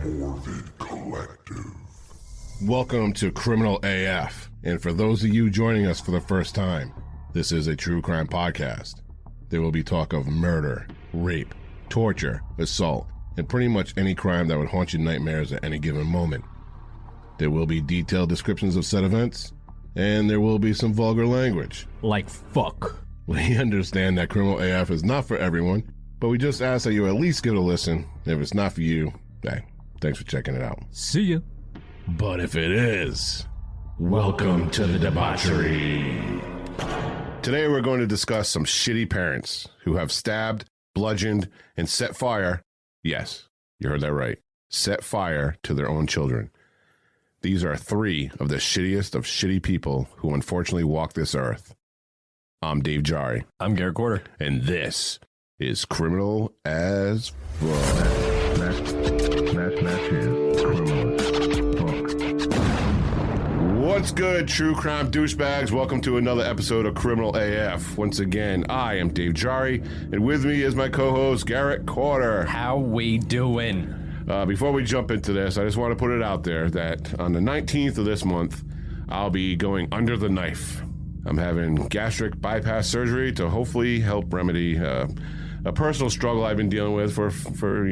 Morbid Collective. Welcome to Criminal AF, and for those of you joining us for the first time, this is a true crime podcast. There will be talk of murder, rape, torture, assault, and pretty much any crime that would haunt your nightmares at any given moment. There will be detailed descriptions of said events, and there will be some vulgar language. Like fuck. We understand that Criminal AF is not for everyone, but we just ask that you at least give it a listen. If it's not for you, hey, thanks for checking it out. See ya. But if it is, welcome to the debauchery. Today we're going to discuss some shitty parents who have stabbed, bludgeoned, and set fire, yes, you heard that right, set fire to their own children. These are three of the shittiest of shitty people who unfortunately walk this earth. I'm Dave Jari. I'm Garrett Quarter. And this is Criminal as Fuck. What's good, true crime douchebags? Welcome to another episode of Criminal AF. Once again, I am Dave Jari, and with me is my co-host, Garrett Quarter. How we doing? Before we jump into this, I just want to put it out there that on the 19th of this month, I'll be going under the knife. I'm having gastric bypass surgery to hopefully help remedy a personal struggle I've been dealing with for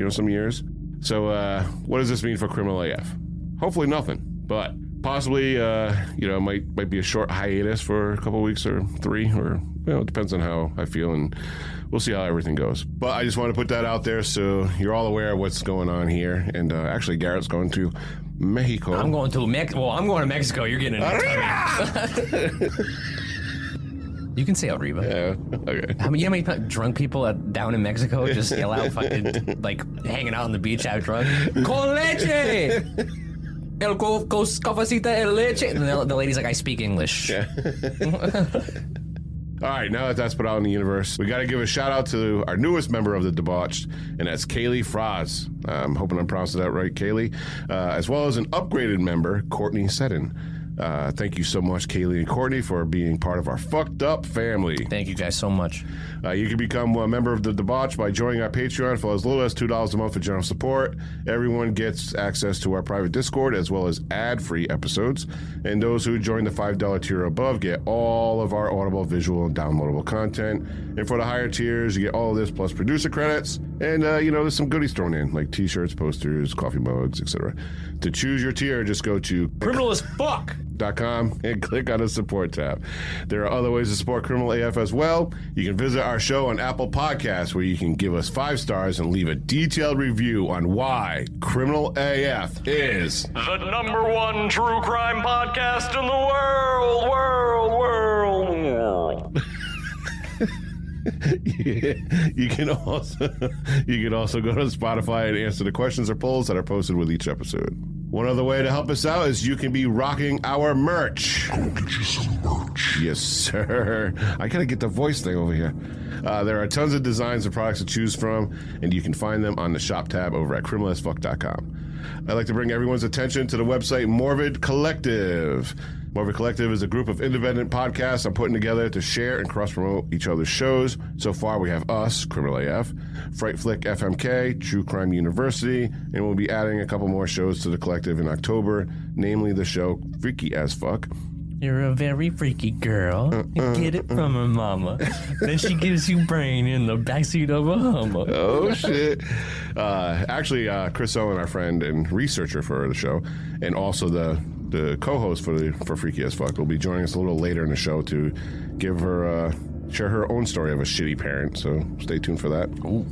some years. So what does this mean for Criminal AF? Hopefully nothing, but possibly might be a short hiatus for a couple weeks or three, or it depends on how I feel, and we'll see how everything goes. But I just want to put that out there so you're all aware of what's going on here. And actually, Garrett's going to Mexico. I'm going to Mexico. You're getting it. You can say Arriba. Yeah, okay. How many drunk people down in Mexico just yell out fucking, like, hanging out on the beach out drunk? Con leche! El cafecito el leche. And the lady's like, I speak English. Yeah. All right, now that that's put out in the universe, we got to give a shout out to our newest member of the Debauched, and that's Kaylee Fraz. I'm hoping I'm pronouncing that right, Kaylee. As well as an upgraded member, Courtney Seddon. Thank you so much, Kaylee and Courtney, for being part of our fucked up family. Thank you guys so much. You can become a member of the Debauched by joining our Patreon for as little as $2 a month for general support. Everyone gets access to our private Discord as well as ad-free episodes. And those who join the $5 tier above get all of our audible, visual, and downloadable content. And for the higher tiers, you get all of this plus producer credits. And, there's some goodies thrown in, like t-shirts, posters, coffee mugs, etc. To choose your tier, just go to Criminal as fuck. .com and click on the support tab. There are other ways to support Criminal AF as well. You can visit our show on Apple Podcasts, where you can give us 5 stars and leave a detailed review on why Criminal AF is the #1 true crime podcast in the world. You can also go to Spotify and answer the questions or polls that are posted with each episode. One other way to help us out is you can be rocking our merch. Go get you some merch. Yes, sir. I gotta get the voice thing over here. There are tons of designs and products to choose from, and you can find them on the shop tab over at criminalasfuck.com. I'd like to bring everyone's attention to the website Morbid Collective. Morbid Collective is a group of independent podcasts I'm putting together to share and cross-promote each other's shows. So far, we have us, Criminal AF, Fright Flick FMK, True Crime University, and we'll be adding a couple more shows to the collective in October, namely the show Freaky as Fuck. You're a very freaky girl. You get it from her mama. Then she gives you brain in the backseat of a Hummer. Oh, shit. Actually, Chris Owen, our friend and researcher for the show, and also the co-host for Freaky as Fuck, will be joining us a little later in the show to give her share her own story of a shitty parent. So stay tuned for that. Ooh.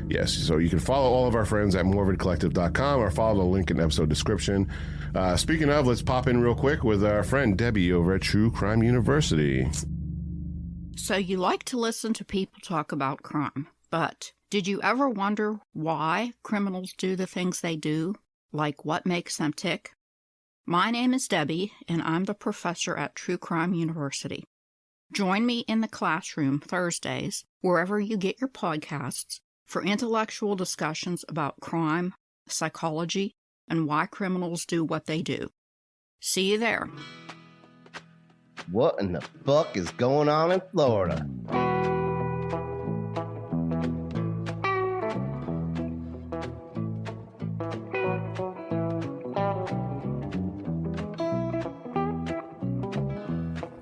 Yes, so you can follow all of our friends at morbidcollective.com or follow the link in the episode description. Speaking of, let's pop in real quick with our friend Debbie over at True Crime University. So you like to listen to people talk about crime, but did you ever wonder why criminals do the things they do? Like what makes them tick? My name is Debbie, and I'm the professor at True Crime University. Join me in the classroom Thursdays, wherever you get your podcasts, for intellectual discussions about crime, psychology, and why criminals do what they do. See you there. What in the fuck is going on in Florida?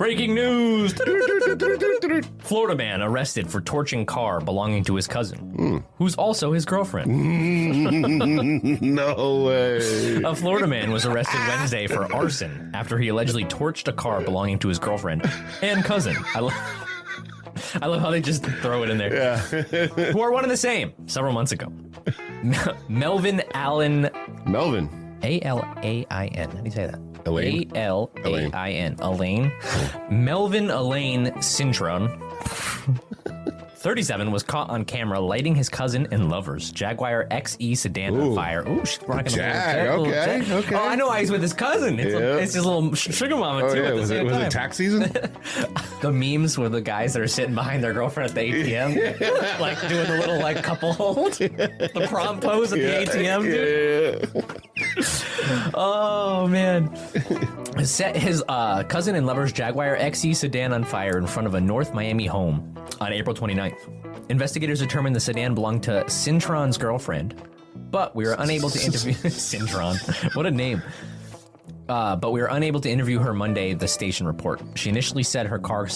Breaking news! Florida man arrested for torching car belonging to his cousin, who's also his girlfriend. No way. A Florida man was arrested Wednesday for arson after he allegedly torched a car belonging to his girlfriend and cousin. I love how they just throw it in there. Yeah. Who are one and the same several months ago. Melvin Allen. Melvin. A-L-A-I-N. How do you say that? Elaine? A-L-A-I-N. Elaine. Melvin Elaine Cintron, 37, was caught on camera lighting his cousin and lover's Jaguar XE sedan on fire. Ooh, she's rocking a little okay. Oh, I know why he's with his cousin. It's his little sugar mama, too, at the same time. Was it tax season? The memes were the guys that are sitting behind their girlfriend at the ATM, like doing the little like couple hold, the prom pose at the ATM, dude. Oh man! Set his cousin and lover's Jaguar XE sedan on fire in front of a North Miami home on April 29th. Investigators determined the sedan belonged to Cintron's girlfriend, but we were unable to interview Cintron. What a name! But we were unable to interview her Monday, the station report. She initially said her car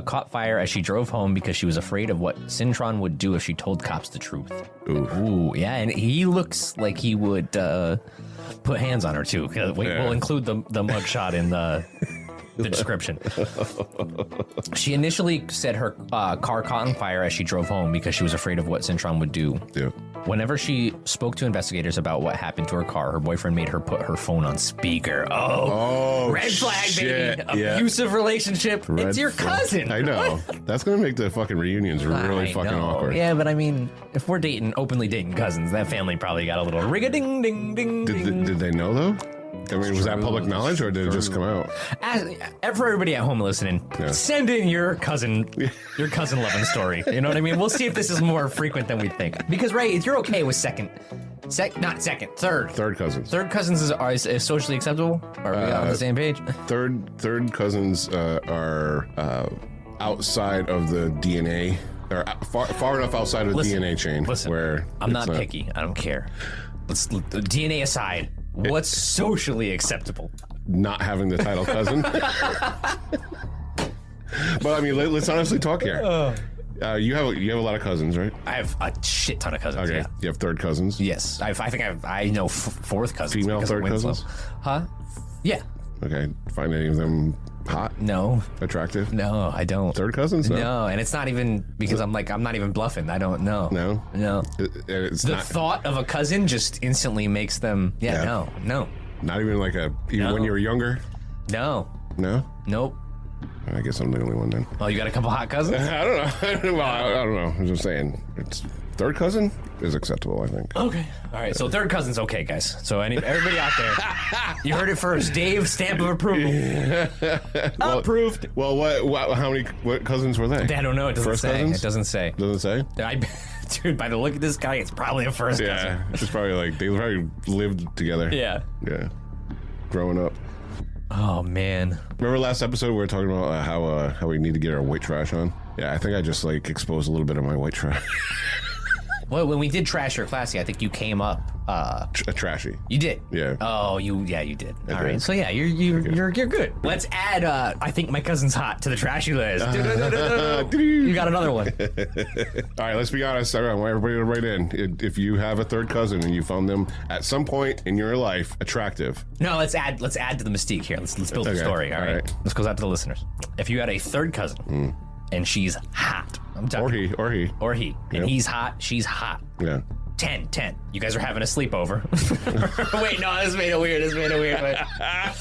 caught fire as she drove home because she was afraid of what Cintron would do if she told cops the truth. Ooh, yeah, and he looks like he would put hands on her, too. We'll include the mugshot in the description. She initially said her car caught on fire as she drove home because she was afraid of what Cintron would do. Yeah. Whenever she spoke to investigators about what happened to her car, her boyfriend made her put her phone on speaker. Oh, red flag, shit. baby. Abusive relationship. Red it's your flag. cousin. I know. That's going to make the fucking reunions really fucking awkward. Yeah, but I mean, if we're openly dating cousins, that family probably got a little ring-a-ding-ding-ding. Did they know, though? I mean, was that public knowledge, or did it just come out? For everybody at home listening, send in your cousin loving story. You know what I mean? We'll see if this is more frequent than we think. Because, right, if you're okay with third cousins. Third cousins is socially acceptable? Are we on the same page? Third cousins are outside of the DNA, or far enough outside of the DNA chain. Where I'm not picky. I don't care. DNA aside. What's socially acceptable? Not having the title cousin. But I mean, let's honestly talk here. You have a lot of cousins, right? I have a shit ton of cousins. Okay, Yeah. You have third cousins. Yes, I think I know fourth cousins. Female third cousins. Huh? Yeah. Okay. Find any of them hot? No. Attractive? No, I don't. Third cousins? No, and it's not even because I'm not even bluffing. I don't know. No? No. It's The not, thought of a cousin just instantly makes them. No. not even like even when you were younger? No. No? Nope. I guess I'm the only one then. Oh, you got a couple hot cousins? I don't know. Well, I don't know. I'm just saying. It's third cousin is acceptable, I think. Okay. All right. So third cousin's okay, guys. So everybody out there, you heard it first. Dave, stamp of approval. Approved. Well, what cousins were they? I don't know. It doesn't First say. cousins? It doesn't say. Doesn't say? Dude, by the look of this guy, it's probably a first cousin. Yeah. It's probably like they probably lived together. Yeah. Yeah. Growing up. Oh man. Remember last episode we were talking about how we need to get our white trash on? Yeah, I think I just exposed a little bit of my white trash. Well, when we did Trash or Classy, I think you came up. Trashy. You did. Yeah. Oh, you did. All did. right. So yeah, you're good. Let's add. I think my cousin's hot to the trashy list. You got another one. All right. Let's be honest. I want everybody to write in. If you have a third cousin and you found them at some point in your life attractive. No, let's add to the mystique here. Let's build the story. All right. This goes out to the listeners. If you had a third cousin and she's hot, Or he. And he's hot, she's hot. Yeah. 10. You guys are having a sleepover. Wait, no, this made it weird. But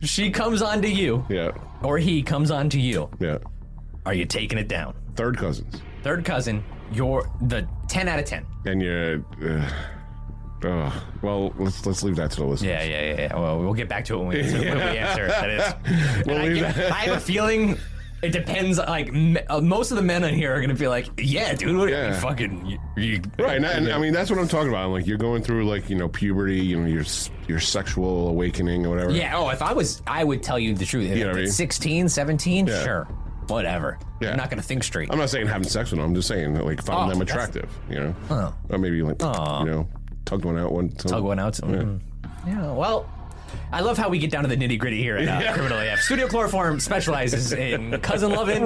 she comes on to you. Yeah. Or he comes on to you. Yeah. Are you taking it down? Third cousins. Third cousin, you're the 10 out of 10. And you're. Well, let's leave that to the listeners. Yeah. Well, we'll get back to it when we answer. That is. I have a feeling. It depends. Like most of the men on here are gonna be like, "Yeah, dude, what are you fucking?" Right, and I mean that's what I'm talking about. Like you're going through puberty, your sexual awakening or whatever. Yeah. Oh, if I would tell you the truth. If it's 16, 17, sure, whatever. Yeah. I'm not gonna think straight. I'm not saying having sex with them. I'm just saying that found them attractive. Oh. Or maybe tugged one out one. Tug one out. Yeah. Well. I love how we get down to the nitty gritty here at Criminal AF. Studio Chloroform specializes in cousin loving.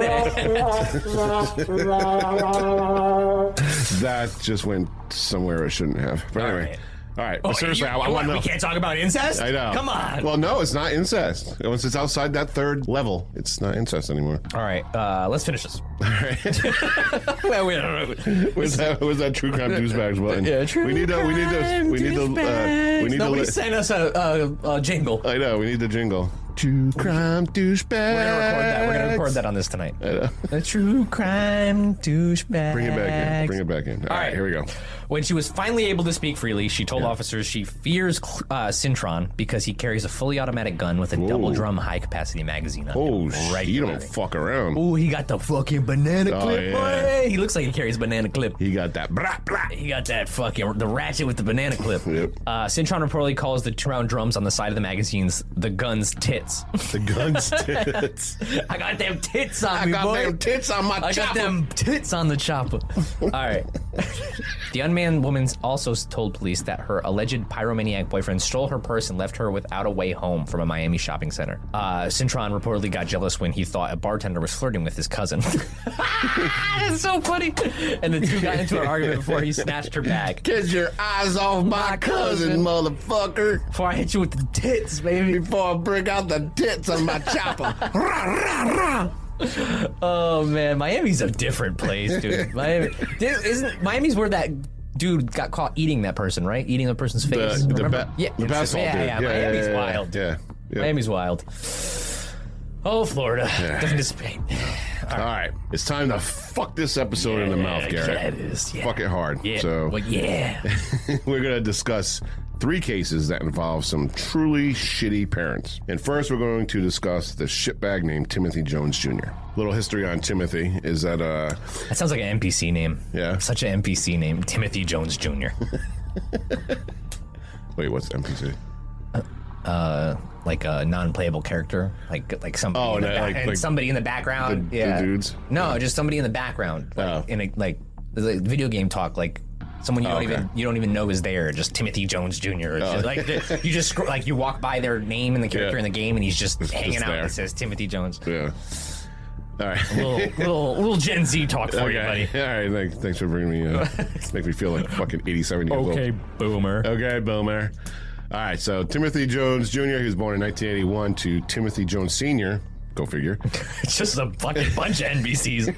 That just went somewhere it shouldn't have. But anyway. All right. But seriously, I want to know. We can't talk about incest? I know. Come on. Well, no, it's not incest. Once it's outside that third level, it's not incest anymore. All right. Let's finish this. All right. Well, Where's that true crime douchebags button? Yeah, true we need Nobody sent us a jingle. I know. We need the jingle. True crime douchebag. We're gonna record that on this tonight. The true crime douchebag. Bring it back in. All right, here we go. When she was finally able to speak freely, she told officers she fears Cintron because he carries a fully automatic gun with a double drum high capacity magazine on him. He don't fuck around. Oh, he got the fucking banana clip. Yeah. Boy. He looks like he carries banana clip. He got that He got that fucking the ratchet with the banana clip. Yep. Cintron reportedly calls the 2-round drums on the side of the magazines the gun's tits. The gun's tits. I got them tits on me, boy. I got them tits on my chopper. I got them tits on the chopper. All right. The unmanned woman also told police that her alleged pyromaniac boyfriend stole her purse and left her without a way home from a Miami shopping center. Cintron reportedly got jealous when he thought a bartender was flirting with his cousin. That's so funny. And the two got into an argument before he snatched her bag. Get your eyes off my cousin, motherfucker. Before I hit you with the tits, baby. Before I break out the tits on my chopper. Oh man, Miami's a different place, dude. Miami's where that dude got caught eating that person, right? Eating the person's face. The basketball dude. Yeah, Miami's wild. Yeah. Miami's wild. Oh, Florida doesn't dissipate. All right, it's time to fuck this episode in the mouth, Garrett. Yeah, it is. Yeah. Fuck it hard. Yeah. So we're gonna discuss 3 cases that involve some truly shitty parents. And first, we're going to discuss the shitbag named Timothy Jones Jr. Little history on Timothy is that that sounds like an NPC name. Yeah. Such an NPC name, Timothy Jones Jr. Wait, what's NPC? Like a non-playable character, like somebody. Somebody in the background. The dudes. No, just somebody in the background. In a video game talk, like someone you don't even know is there. Just Timothy Jones Jr. You just you walk by their name and the character in the game, and he's just hanging out. And it says Timothy Jones. Yeah. All right. little Gen Z talk for you, buddy. All right. Thanks for bringing me. Make me feel like fucking 87 years old. Okay, boomer. Okay, boomer. All right, so Timothy Jones Jr., he was born in 1981 to Timothy Jones Sr., go figure. It's just a fucking bunch of NBCs.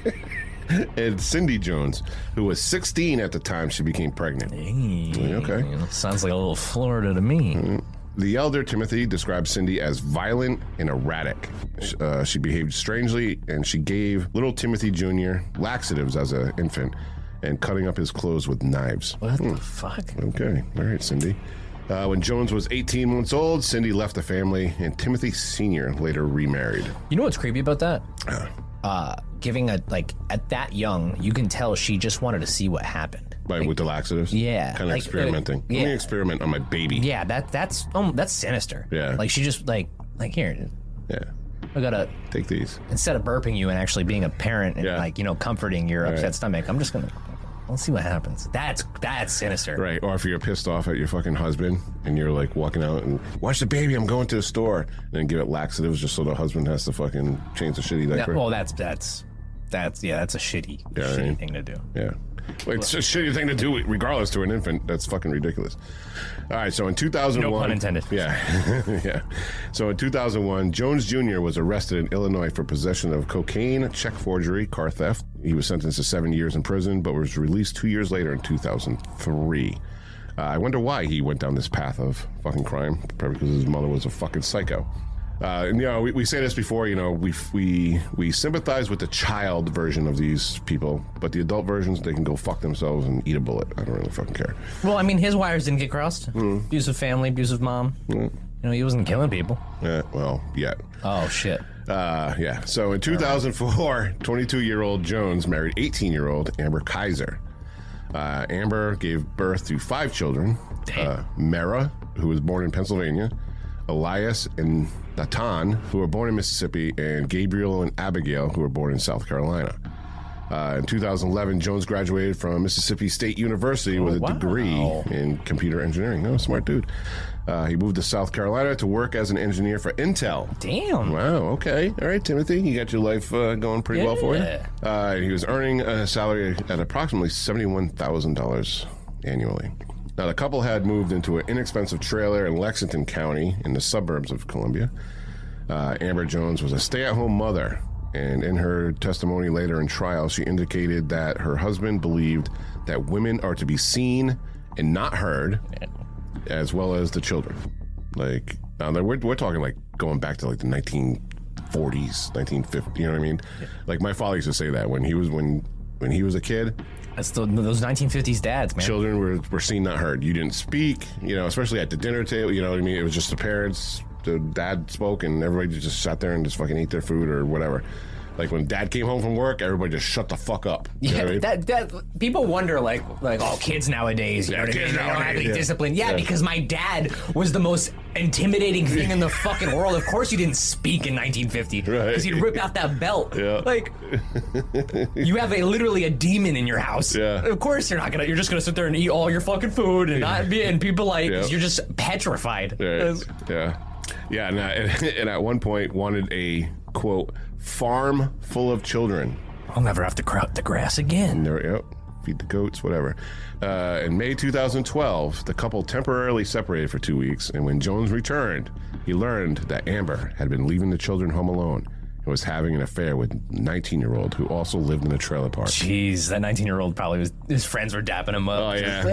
And Cindy Jones, who was 16 at the time she became pregnant. Hey, okay. Sounds like a little Florida to me. The elder, Timothy, described Cindy as violent and erratic. She behaved strangely, and she gave little Timothy Jr. laxatives as an infant and cutting up his clothes with knives. What the fuck? Okay. All right, Cindy. When Jones was 18 months old, Cindy left the family, and Timothy Sr. later remarried. You know what's creepy about that? Giving at that young, you can tell she just wanted to see what happened. With the laxatives? Yeah. Kind of experimenting. Let me experiment on my baby. Yeah, that's sinister. Yeah. She just here. Yeah. I gotta take these. Instead of burping you and actually being a parent and comforting your upset stomach, I'm just gonna let's see what happens. That's sinister. Right. Or if you're pissed off at your fucking husband and you're like walking out and watch the baby, I'm going to the store, and then give it laxatives just so the husband has to fucking change the shitty diaper. Well, that's a shitty thing to do. Yeah. Well, it's a shitty thing to do regardless to an infant. That's fucking ridiculous. All right, so in 2001... No pun intended. Yeah. Yeah. So in 2001, Jones Jr. was arrested in Illinois for possession of cocaine, check forgery, car theft. He was sentenced to 7 years in prison, but was released 2 years later in 2003. I wonder why he went down this path of fucking crime. Probably because his mother was a fucking psycho. And, we say this before, we sympathize with the child version of these people, but the adult versions, they can go fuck themselves and eat a bullet. I don't really fucking care. Well, I mean, his wires didn't get crossed. Abusive family, abusive mom. He wasn't killing people. Yeah, well, yet. Oh, shit. Yeah. So in 2004, 22-year-old Jones married 18-year-old Amber Kaiser. Amber gave birth to 5 children. Mara, who was born in Pennsylvania, Elias and Natan, who were born in Mississippi, and Gabriel and Abigail, who were born in South Carolina. In 2011, Jones graduated from Mississippi State University with a degree in computer engineering. Oh, smart dude. He moved to South Carolina to work as an engineer for Intel. Damn. Wow, okay. All right, Timothy, you got your life going pretty well for you. He was earning a salary at approximately $71,000 annually. Now, the couple had moved into an inexpensive trailer in Lexington County in the suburbs of Columbia. Amber Jones was a stay-at-home mother, and in her testimony later in trial, she indicated that her husband believed that women are to be seen and not heard, as well as the children. Like, now we're talking like going back to like the 1940s, 1950s, you know what I mean? Like my father used to say that when he was a kid. That's those 1950s dads, man. Children were seen, not heard. You didn't speak, especially at the dinner table, you know what I mean? It was just the parents, the dad spoke, and everybody just sat there and just fucking ate their food or whatever. Like when dad came home from work, everybody just shut the fuck up. You know what I mean? that people wonder like oh, kids nowadays, you know what I mean? They don't have any discipline. Yeah, because my dad was the most intimidating thing in the fucking world. Of course you didn't speak in 1950 because he'd rip out that belt. Yeah. Like you have literally a demon in your house. Yeah. Of course you're just gonna sit there and eat all your fucking food and not be, and people you're just petrified. Right. Yeah, and at one point wanted a, quote, farm full of children. I'll never have to cut the grass again. Feed the goats, whatever. In May 2012, the couple temporarily separated for 2 weeks, and when Jones returned, he learned that Amber had been leaving the children home alone and was having an affair with a 19-year-old who also lived in a trailer park. Jeez, that 19-year-old probably his friends were dapping him up. Oh, yeah.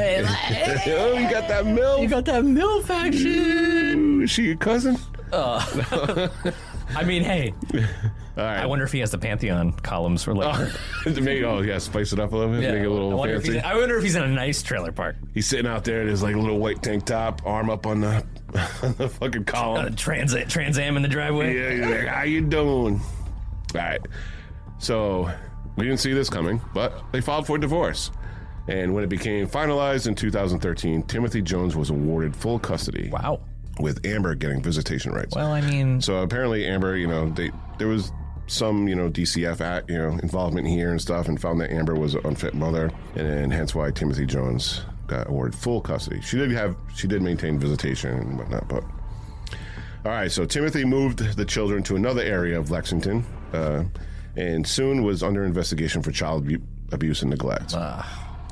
Oh, you got that MILF? You got that MILF action. Is she your cousin? I mean, hey. All right. I wonder if he has the Pantheon columns for later. Spice it up a little bit, make it a little fancy. I wonder if he's in a nice trailer park. He's sitting out there in his like little white tank top, arm up on the fucking column. Trans Am in the driveway. Yeah, he's like, how you doing? All right. So we didn't see this coming, but they filed for divorce. And when it became finalized in 2013, Timothy Jones was awarded full custody. Wow. With Amber getting visitation rights. Well, I mean... So apparently Amber, there was some, DCF involvement here and stuff, and found that Amber was an unfit mother, and hence why Timothy Jones got awarded full custody. She did maintain visitation and whatnot, but... All right, so Timothy moved the children to another area of Lexington, and soon was under investigation for child abuse and neglect.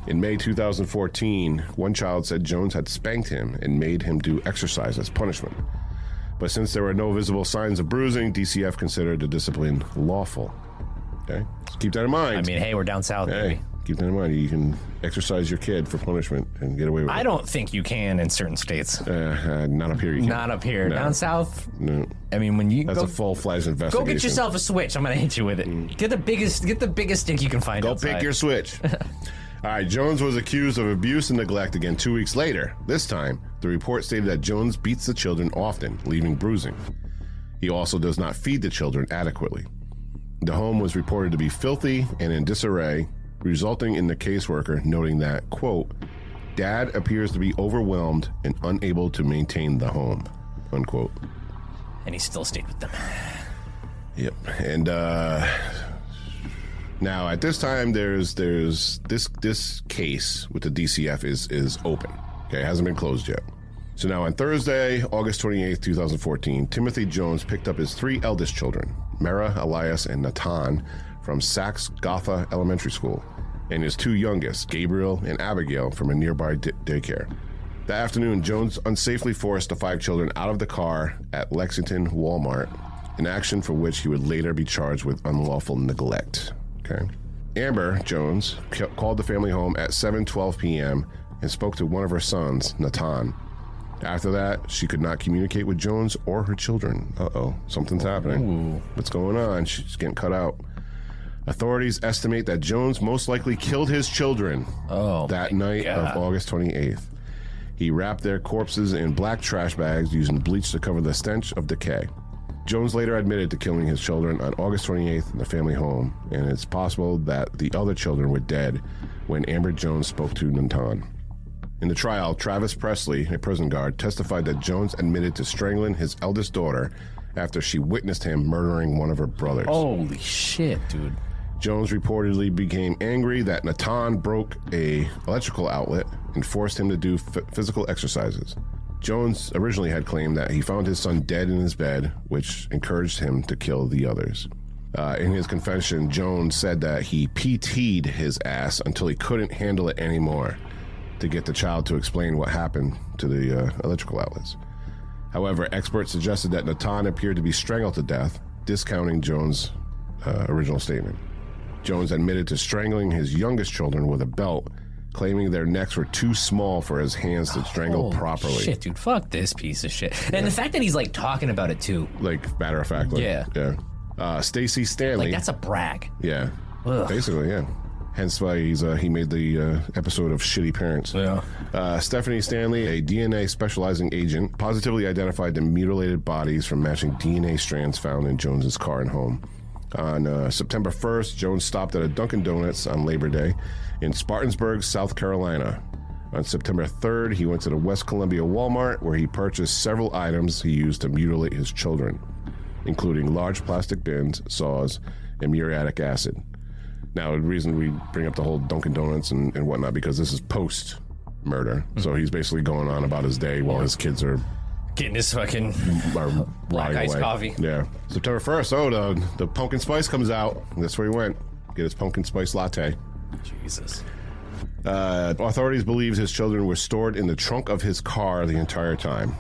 In May 2014, one child said Jones had spanked him and made him do exercise as punishment. But since there were no visible signs of bruising, DCF considered the discipline lawful. Okay? So keep that in mind. I mean, hey, we're down south, baby. Keep that in mind. You can exercise your kid for punishment and get away with it. I don't think you can in certain states. Not up here, you can't. Not up here. No. Down south? No. I mean, when you That's a full-fledged investigation. Go get yourself a switch. I'm going to hit you with it. Get the biggest stick you can find outside. Go pick your switch. All right, Jones was accused of abuse and neglect again 2 weeks later. This time, the report stated that Jones beats the children often, leaving bruising. He also does not feed the children adequately. The home was reported to be filthy and in disarray, resulting in the caseworker noting that, quote, Dad appears to be overwhelmed and unable to maintain the home, unquote. And he still stayed with them. Yep. And, now, at this time, there's this case with the DCF is open. Okay, it hasn't been closed yet. So now on Thursday, August 28th, 2014, Timothy Jones picked up his three eldest children, Mara, Elias, and Natan, from Sachs Gotha Elementary School, and his two youngest, Gabriel and Abigail, from a nearby daycare. That afternoon, Jones unsafely forced the five children out of the car at Lexington Walmart, an action for which he would later be charged with unlawful neglect. Okay. Amber Jones called the family home at 7:12 p.m. and spoke to one of her sons, Natan. After that, she could not communicate with Jones or her children. Something's happening. Ooh. What's going on? She's getting cut out. Authorities estimate that Jones most likely killed his children that night of August 28th. He wrapped their corpses in black trash bags using bleach to cover the stench of decay. Jones later admitted to killing his children on August 28th in the family home, and it's possible that the other children were dead when Amber Jones spoke to Natan. In the trial, Travis Presley, a prison guard, testified that Jones admitted to strangling his eldest daughter after she witnessed him murdering one of her brothers. Holy shit, dude. Jones reportedly became angry that Natan broke a electrical outlet and forced him to do physical exercises. Jones originally had claimed that he found his son dead in his bed, which encouraged him to kill the others. In his confession, Jones said that he PT'd his ass until he couldn't handle it anymore to get the child to explain what happened to the electrical outlets. However, experts suggested that Natan appeared to be strangled to death, discounting Jones' original statement. Jones admitted to strangling his youngest children with a belt, claiming their necks were too small for his hands to strangle properly. Shit, dude, fuck this piece of shit. And the fact that he's like talking about it too. Like, matter of fact. Like, yeah. Stacey Stanley. Like, that's a brag. Yeah. Ugh. Basically, yeah. Hence why he made the episode of Shitty Parents. Yeah. Stephanie Stanley, a DNA specializing agent, positively identified the mutilated bodies from matching DNA strands found in Jones's car and home. On September 1st, Jones stopped at a Dunkin' Donuts on Labor Day in Spartanburg, South Carolina. On September 3rd, he went to the West Columbia Walmart, where he purchased several items he used to mutilate his children, including large plastic bins, saws, and muriatic acid. Now, the reason we bring up the whole Dunkin' Donuts and whatnot, because this is post-murder. So he's basically going on about his day while his kids are getting his fucking black iced coffee. Yeah. September 1st, the pumpkin spice comes out. That's where he went. Get his pumpkin spice latte. Jesus. Authorities believe his children were stored in the trunk of his car the entire time.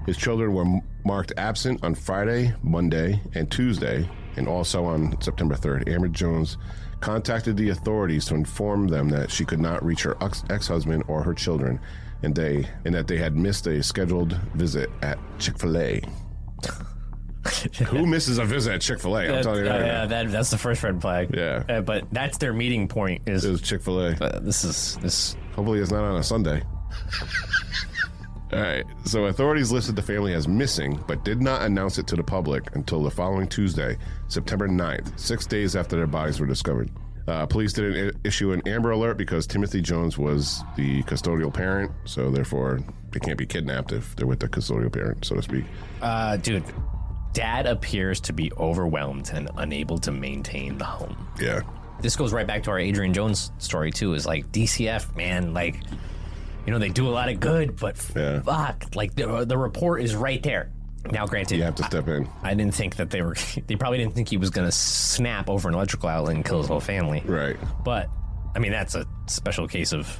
His children were marked absent on Friday, Monday, and Tuesday, and also on September 3rd. Amber Jones contacted the authorities to inform them that she could not reach her ex-husband or her children, and that they had missed a scheduled visit at Chick-fil-A. Who misses a visit at Chick-fil-A? I'm telling you right now. Yeah, that's the first red flag. Yeah. But that's their meeting point. It was Chick-fil-A. This. Hopefully it's not on a Sunday. All right. So authorities listed the family as missing, but did not announce it to the public until the following Tuesday, September 9th, 6 days after their bodies were discovered. Police didn't issue an Amber Alert because Timothy Jones was the custodial parent, so therefore they can't be kidnapped if they're with the custodial parent, so to speak. Dude, Dad appears to be overwhelmed and unable to maintain the home. Yeah. This goes right back to our Adrian Jones story, too, is like DCF, man, like, you know, they do a lot of good, but fuck, like the report is right there. Now, granted, You have to step in. I didn't think that they probably didn't think he was going to snap over an electrical outlet and kill his whole family. Right. But, I mean, that's a special case of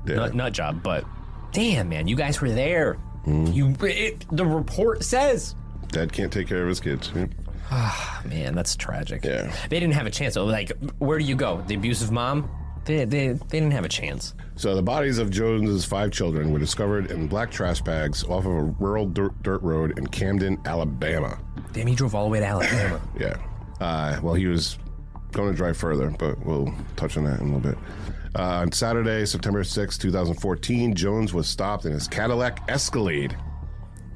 nut job. But, damn, man, you guys were there. The report says. Dad can't take care of his kids. Man, that's tragic. Yeah. They didn't have a chance. Like, where do you go? The abusive mom? They didn't have a chance. So the bodies of Jones's 5 children were discovered in black trash bags off of a rural dirt road in Camden, Alabama. Damn, he drove all the way to Alabama. Yeah. Well, he was going to drive further, but we'll touch on that in a little bit. On Saturday, September 6, 2014, Jones was stopped in his Cadillac Escalade.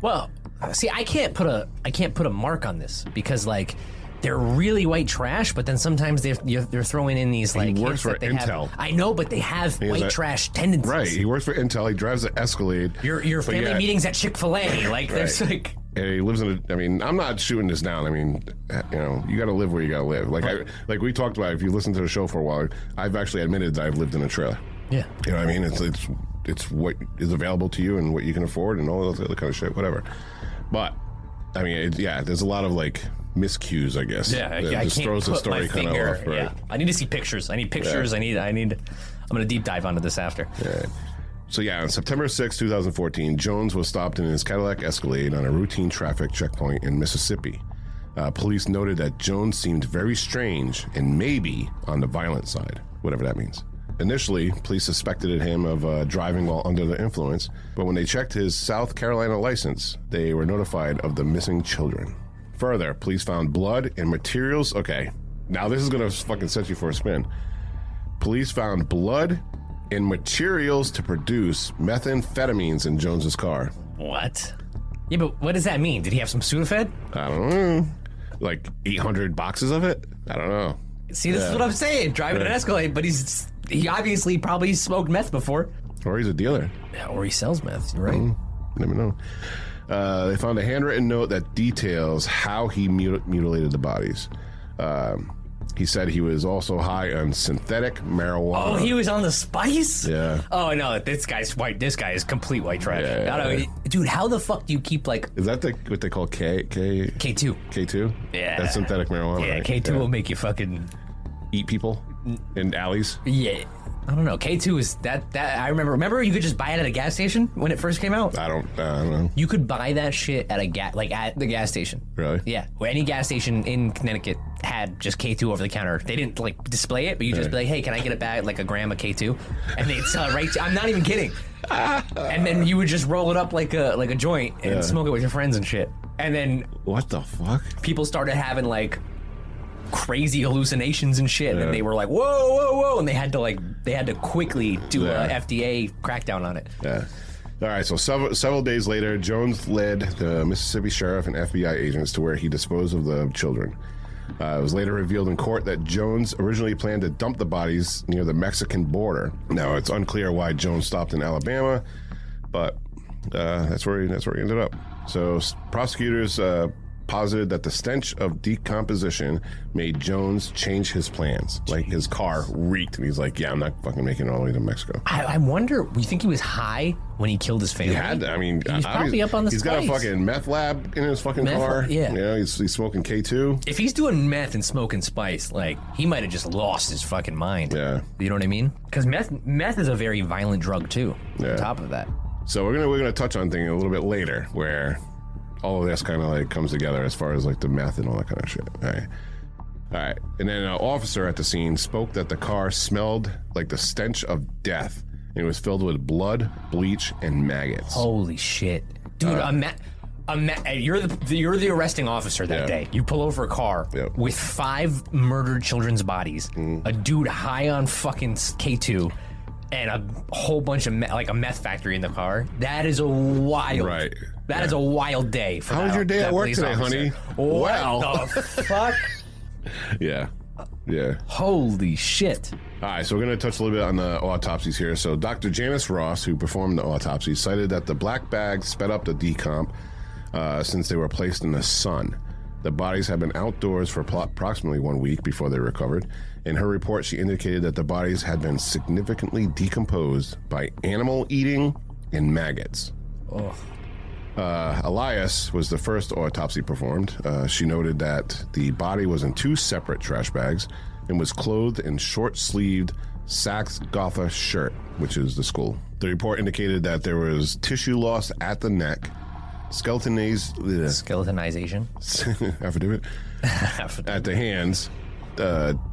Well, see, I can't put a mark on this because, like, they're really white trash, but then sometimes they're throwing in these, like, He works for that they Intel. Have, I know, but they have white trash tendencies. Right. He works for Intel. He drives the Escalade. Your family meetings at Chick-fil-A. Like, there's like... And he lives in I mean, I'm not shooting this down. I mean, you know, you got to live where you got to live. Like we talked about, if you listen to the show for a while, I've actually admitted that I've lived in a trailer. Yeah. You know what I mean? It's what is available to you and what you can afford and all that other kind of shit, whatever. But, I mean, there's a lot of, like, miscues, I guess. Yeah, I just can't throws the story kind of off. Right? Yeah. I need to see pictures. I need pictures. Yeah. I'm going to deep dive onto this after. Right. So, on September 6, 2014, Jones was stopped in his Cadillac Escalade on a routine traffic checkpoint in Mississippi. Police noted that Jones seemed very strange and maybe on the violent side, whatever that means. Initially, police suspected him of driving while under the influence, but when they checked his South Carolina license, they were notified of the missing children. Further, police found blood and materials. Okay, now this is going to fucking set you for a spin. Police found blood and materials to produce methamphetamines in Jones's car. What? Yeah, but what does that mean? Did he have some Sudafed? I don't know. Like 800 boxes of it? I don't know. See, this is what I'm saying. Driving an Escalade, but he obviously probably smoked meth before. Or he's a dealer. Yeah, or he sells meth, right? Never know. They found a handwritten note that details how he mutilated the bodies. He said he was also high on synthetic marijuana. Oh, he was on the spice? Yeah. Oh, no, this guy's white. This guy is complete white trash. Yeah. I don't know, dude, how the fuck do you keep, like... Is that what they call K2? K2? Yeah. That's synthetic marijuana, Yeah, right? K2 will make you fucking... Eat people in alleys? Yeah. I don't know. K2 is that I remember you could just buy it at a gas station when it first came out? I don't know. You could buy that shit at at the gas station. Really? Yeah. Well, any gas station in Connecticut had just K2 over the counter. They didn't like display it, but you just be like, "Hey, can I get a bag, like a gram of K2?" And they'd sell it right I'm not even kidding. And then you would just roll it up like a joint and smoke it with your friends and shit. And then What the fuck? people started having like crazy hallucinations and shit, and they were like, whoa, and they had to quickly do a FDA crackdown on it. Yeah. All right, so several days later, Jones led the Mississippi sheriff and FBI agents to where he disposed of the children. It was later revealed in court that Jones originally planned to dump the bodies near the Mexican border. Now, it's unclear why Jones stopped in Alabama, but that's where he ended up. So prosecutors posited that the stench of decomposition made Jones change his plans. Like, his car reeked, and he's like, yeah, I'm not fucking making it all the way to Mexico. I wonder, you think he was high when he killed his family? He had to, I mean, he's probably up on the He's got a fucking meth lab in his fucking car. Yeah. You know, he's smoking K2. If he's doing meth and smoking spice, like, he might have just lost his fucking mind. Yeah. You know what I mean? Because meth is a very violent drug, too, Yeah. on top of that. So we're gonna touch on things a little bit later, where all of this kind of like comes together as far as like the meth and all that kind of shit. All right. And then an officer at the scene spoke that the car smelled like the stench of death, and it was filled with blood, bleach, and maggots. Holy shit, dude! You're the arresting officer that day. You pull over a car with 5 murdered children's bodies, a dude high on fucking K2, and a whole bunch of a meth factory in the car. That is a wild. Right. That is a wild day. For How was your day at work today, honey? What the fuck? Yeah. Holy shit. All right, so we're going to touch a little bit on the autopsies here. So Dr. Janice Ross, who performed the autopsy, cited that the black bag sped up the decomp since they were placed in the sun. The bodies had been outdoors for approximately 1 week before they recovered. In her report, she indicated that the bodies had been significantly decomposed by animal eating and maggots. Oh. Elias was the first autopsy performed. She noted that the body was in 2 separate trash bags and was clothed in short-sleeved Saks Gotha shirt, which is the school. The report indicated that there was tissue loss at the neck, Skeletonization. affidavit, at the hands,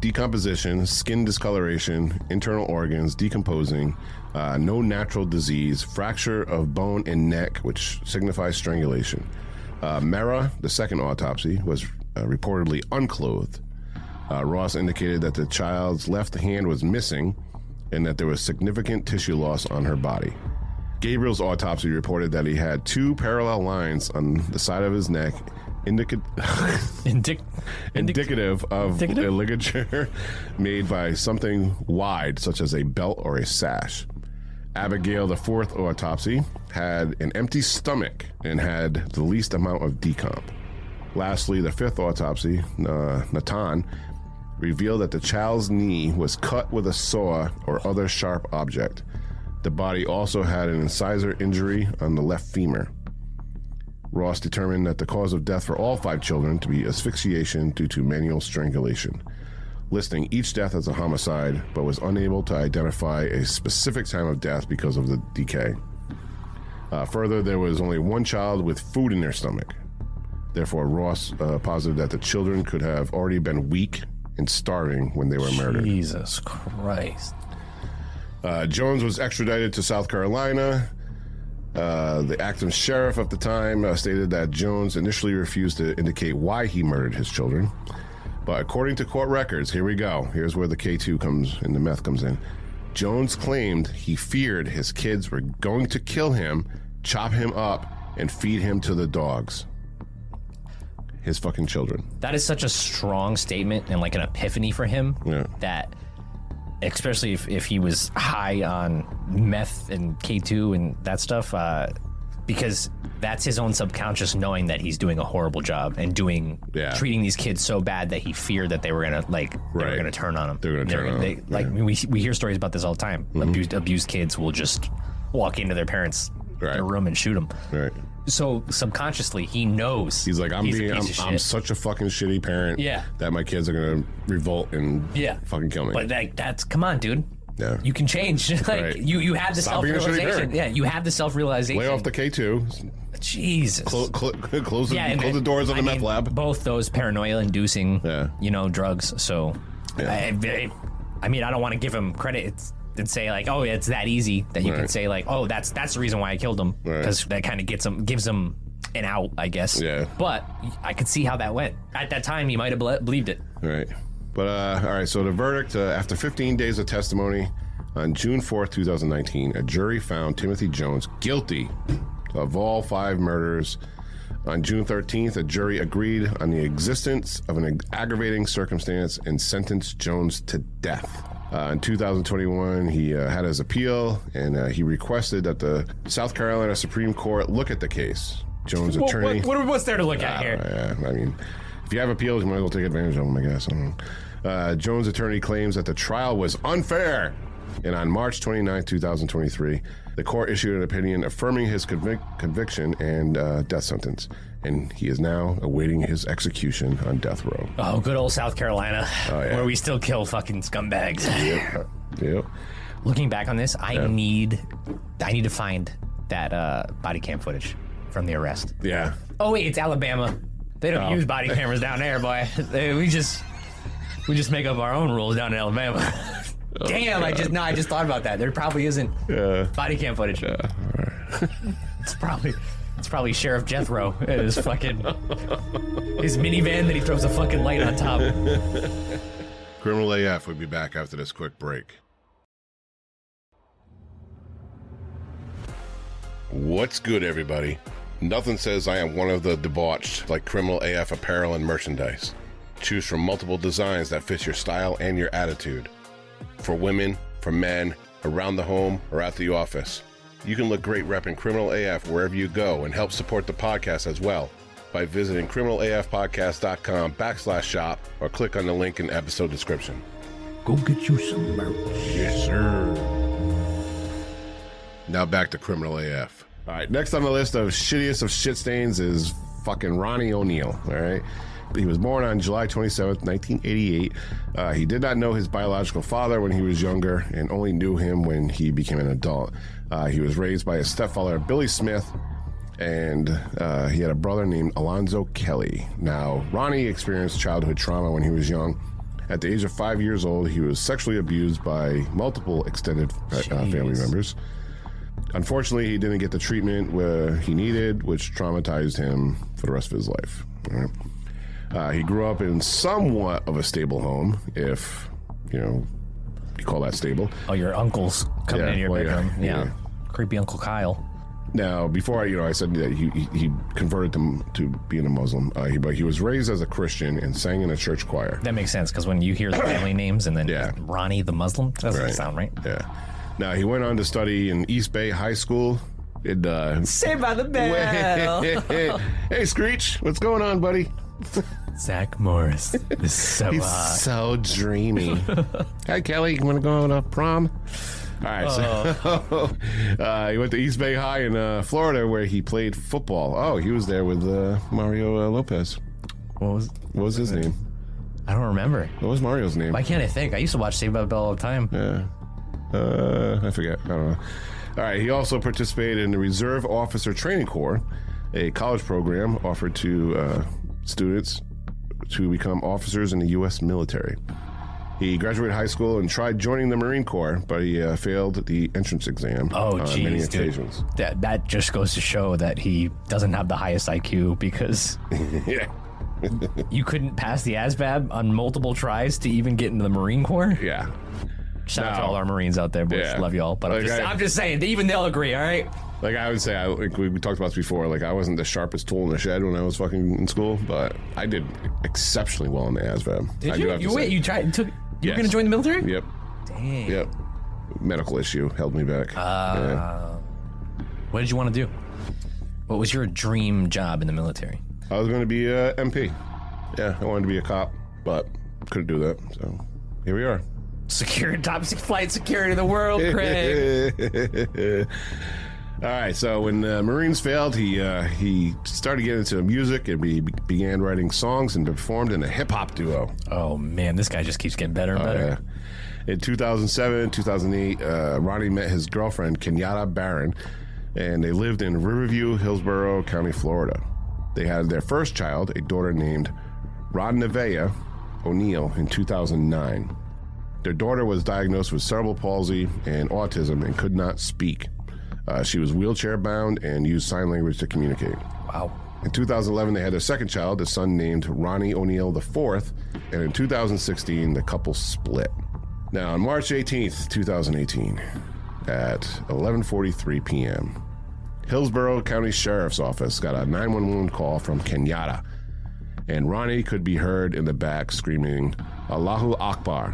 decomposition, skin discoloration, internal organs decomposing, no natural disease, fracture of bone in neck, which signifies strangulation. Mara, the second autopsy, was reportedly unclothed. Ross indicated that the child's left hand was missing and that there was significant tissue loss on her body. Gabriel's autopsy reported that he had 2 parallel lines on the side of his neck, indicative of a ligature made by something wide, such as a belt or a sash. Abigail, the fourth autopsy, had an empty stomach and had the least amount of decomp. Lastly, the fifth autopsy, Natan, revealed that the child's knee was cut with a saw or other sharp object. The body also had an incisor injury on the left femur. Ross determined that the cause of death for all 5 children to be asphyxiation due to manual strangulation, listing each death as a homicide, but was unable to identify a specific time of death because of the decay. Further, there was only 1 child with food in their stomach. Therefore, Ross posited that the children could have already been weak and starving when they were murdered. Jesus Christ. Jones was extradited to South Carolina. The acting sheriff at the time stated that Jones initially refused to indicate why he murdered his children. But according to court records, here we go. Here's where the K2 comes and the meth comes in. Jones claimed he feared his kids were going to kill him, chop him up, and feed him to the dogs. His fucking children. That is such a strong statement and like an epiphany for him. Yeah. That, especially if he was high on meth and K2 and that stuff, because that's his own subconscious knowing that he's doing a horrible job and treating these kids so bad that he feared that they were gonna they were gonna turn on him. They're gonna turn on him. Like we hear stories about this all the time. Abused kids will just walk into their parents' their room and shoot them. Right. So subconsciously he knows he's like I'm such a fucking shitty parent. That my kids are gonna revolt and fucking kill me. But that's come on, dude. Yeah. You can change. You have the self-realization. Yeah, you have the self-realization. Lay off the K2. Jesus. Close the doors of the meth lab. Both those paranoia-inducing, drugs. So, I mean, I don't want to give him credit and say like, oh, it's that easy that you can say like, oh, that's the reason why I killed him, because that kind of gives him an out, I guess. Yeah. But I could see how that went. At that time, he might have believed it. Right. But, all right, so the verdict, after 15 days of testimony, on June 4th, 2019, a jury found Timothy Jones guilty of all 5 murders. On June 13th, a jury agreed on the existence of an aggravating circumstance and sentenced Jones to death. In 2021, he had his appeal, and he requested that the South Carolina Supreme Court look at the case. Jones' attorney... What's there to look at here? Yeah, I mean... If you have appeals, you might as well take advantage of them, I guess. I don't know. Jones' attorney claims that the trial was unfair. And on March 29, 2023, the court issued an opinion affirming his conviction and death sentence. And he is now awaiting his execution on death row. Oh, good old South Carolina, where we still kill fucking scumbags. Yep. Looking back on this, I need to find that body cam footage from the arrest. Yeah. Oh, wait, it's Alabama. They don't use body cameras down there, boy. We just make up our own rules down in Alabama. Damn, I just thought about that. There probably isn't body cam footage. Yeah. Right. It's probably Sheriff Jethro and his fucking his minivan that he throws a fucking light on top. Criminal AF will be back after this quick break. What's good, everybody? Nothing says I am one of the debauched like Criminal AF apparel and merchandise. Choose from multiple designs that fit your style and your attitude. For women, for men, around the home, or at the office. You can look great repping Criminal AF wherever you go and help support the podcast as well by visiting criminalafpodcast.com/shop or click on the link in the episode description. Go get you some merch. Yes, sir. Now back to Criminal AF. All right, next on the list of shittiest of shit stains is fucking Ronnie O'Neal, all right? He was born on July 27th, 1988. He did not know his biological father when he was younger and only knew him when he became an adult. He was raised by his stepfather, Billy Smith, and he had a brother named Alonzo Kelly. Now, Ronnie experienced childhood trauma when he was young. At the age of 5 years old, he was sexually abused by multiple extended family members. Unfortunately, he didn't get the treatment where he needed, which traumatized him for the rest of his life. All right? He grew up in somewhat of a stable home, if, you call that stable. Oh, your uncle's coming in your bedroom. Yeah. Creepy Uncle Kyle. Now, before I said that he converted to being a Muslim, but he was raised as a Christian and sang in a church choir. That makes sense, because when you hear the family names and then Ronnie the Muslim, that doesn't sound right. Yeah. Now, he went on to study in East Bay High School. Saved by the Bell. Hey, Screech, what's going on, buddy? Zach Morris is so He's hot. So dreamy. Hi, Kelly. You want to go to prom? All right. So he went to East Bay High in Florida, where he played football. Oh, he was there with Mario Lopez. What was his name? I don't remember. What was Mario's name? Why can't I think? I used to watch Saved by the Bell all the time. Yeah. I forget. I don't know. All right. He also participated in the Reserve Officer Training Corps, a college program offered to students to become officers in the U.S. military. He graduated high school and tried joining the Marine Corps, but he failed the entrance exam on many occasions. That just goes to show that he doesn't have the highest IQ, because you couldn't pass the ASVAB on multiple tries to even get into the Marine Corps? Yeah. Shout out to all our Marines out there, boys. Love y'all. But I'm just saying, even they'll agree, all right? Like, I would say, like we talked about this before, like, I wasn't the sharpest tool in the shed when I was fucking in school, but I did exceptionally well in the ASVAB. Did you? You tried? You were going to join the military? Yep. Dang. Yep. Medical issue held me back. What did you want to do? What was your dream job in the military? I was going to be a MP. Yeah, I wanted to be a cop, but couldn't do that. So here we are. Top flight security in the world, Craig. All right, so when the Marines failed, he started getting into music and he began writing songs and performed in a hip-hop duo. Oh, man, this guy just keeps getting better and better. In 2007, 2008, Ronnie met his girlfriend, Kenyatta Barron, and they lived in Riverview, Hillsborough County, Florida. They had their first child, a daughter named Rodnevea O'Neill, in 2009. Their daughter was diagnosed with cerebral palsy and autism and could not speak. She was wheelchair-bound and used sign language to communicate. Wow. In 2011, they had their second child, a son named Ronnie O'Neill IV, and in 2016, the couple split. Now, on March 18th, 2018, at 11:43 p.m., Hillsborough County Sheriff's Office got a 911 call from Kenyatta, and Ronnie could be heard in the back screaming, Allahu Akbar,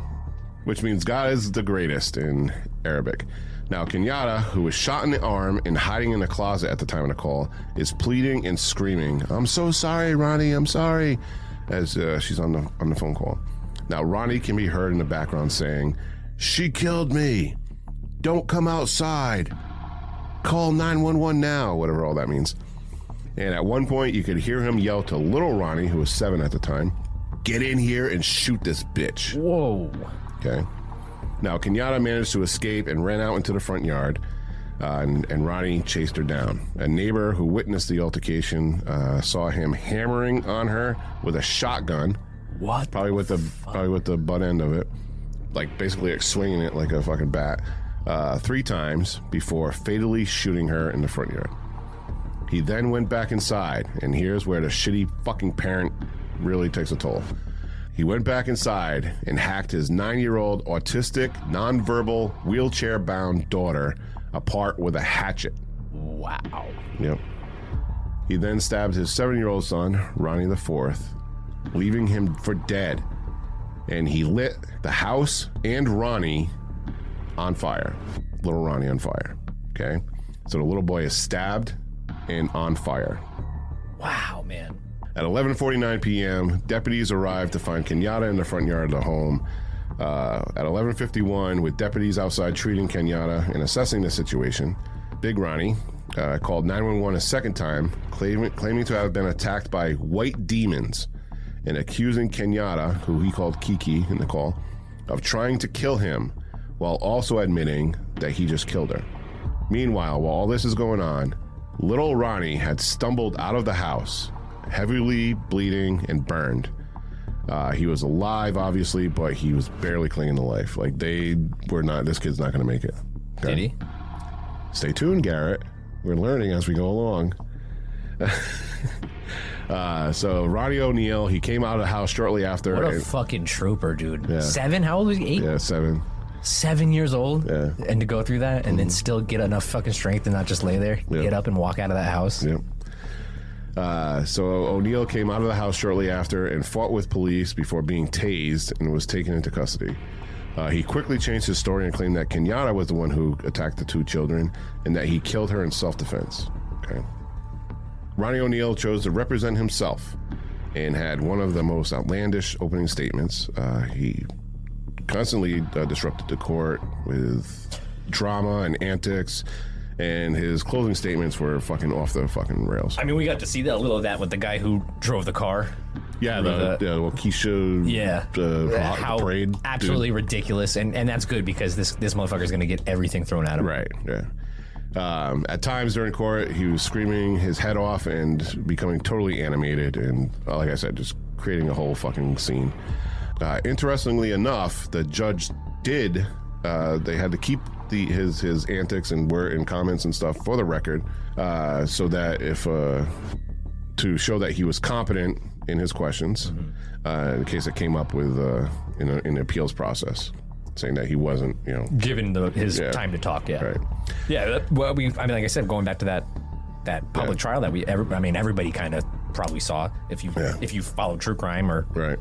which means God is the greatest in Arabic. Now, Kenyatta, who was shot in the arm and hiding in a closet at the time of the call, is pleading and screaming, I'm so sorry, Ronnie, I'm sorry, as she's on the phone call. Now, Ronnie can be heard in the background saying, she killed me. Don't come outside. Call 911 now, whatever all that means. And at one point, you could hear him yell to little Ronnie, who was 7 at the time, get in here and shoot this bitch. Whoa. Okay. Now, Kenyatta managed to escape and ran out into the front yard, and Ronnie chased her down. A neighbor who witnessed the altercation saw him hammering on her with a shotgun. What? Probably with the butt end of it, like basically like swinging it like a fucking bat, 3 times before fatally shooting her in the front yard. He then went back inside, and here's where the shitty fucking parent really takes a toll. He went back inside and hacked his 9-year-old autistic, nonverbal, wheelchair-bound daughter apart with a hatchet. Wow. Yep. He then stabbed his 7-year-old son, Ronnie IV, leaving him for dead. And he lit the house and Ronnie on fire. Little Ronnie on fire. Okay? So the little boy is stabbed and on fire. Wow, man. At 11:49 p.m., deputies arrived to find Kenyatta in the front yard of the home. At 11:51, with deputies outside treating Kenyatta and assessing the situation, Big Ronnie called 911 a second time, claiming to have been attacked by white demons and accusing Kenyatta, who he called Kiki in the call, of trying to kill him, while also admitting that he just killed her. Meanwhile, while all this is going on, little Ronnie had stumbled out of the house, heavily bleeding and burned. He was alive, obviously, but he was barely clinging to life. Like, this kid's not going to make it. Okay? Did he? Stay tuned, Garrett. We're learning as we go along. So Ronnie O'Neill, he came out of the house shortly after. What a fucking trooper, dude. Yeah. 7? How old was he? 8? Yeah, 7. 7 years old? Yeah. And to go through that and then still get enough fucking strength and not just lay there, get up and walk out of that house. Yep. So O'Neill came out of the house shortly after and fought with police before being tased and was taken into custody. He quickly changed his story and claimed that Kenyatta was the one who attacked the 2 children and that he killed her in self-defense. Okay. Ronnie O'Neill chose to represent himself and had one of the most outlandish opening statements. He constantly disrupted the court with drama and antics, and his closing statements were fucking off the fucking rails. I mean, we got to see that, a little of that with the guy who drove the car. Yeah, the Keisha how parade. Absolutely ridiculous, and that's good because this motherfucker's gonna get everything thrown at him. Right, yeah. At times during court, he was screaming his head off and becoming totally animated and, like I said, just creating a whole fucking scene. Interestingly enough, the judge did, they had to keep his antics and comments and stuff for the record, so that to show that he was competent in his questions, in case it came up with in the appeals process, saying that he wasn't, given his time to talk. Yeah, right. Yeah. Well, like I said, going back to that public trial that everybody kind of probably saw if you follow true crime or right.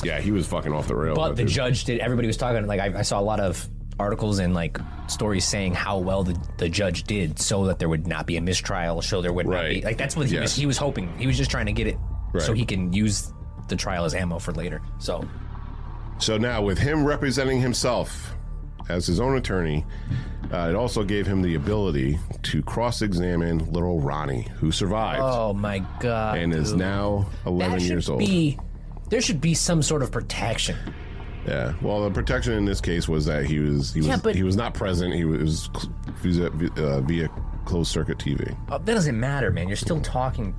Yeah, he was fucking off the rails. But the judge did. Everybody was talking. Like I saw a lot of articles and like stories saying how well the judge did, so that there would not be a mistrial, so there would not be like that's what he was hoping. He was just trying to get it so he can use the trial as ammo for later. So now with him representing himself as his own attorney, it also gave him the ability to cross-examine little Ronnie, who survived. Oh my God! And is now 11 years old. There should be some sort of protection. Yeah. Well, the protection in this case was that he was not present. He was via closed circuit TV. That doesn't matter, man. You're still talking.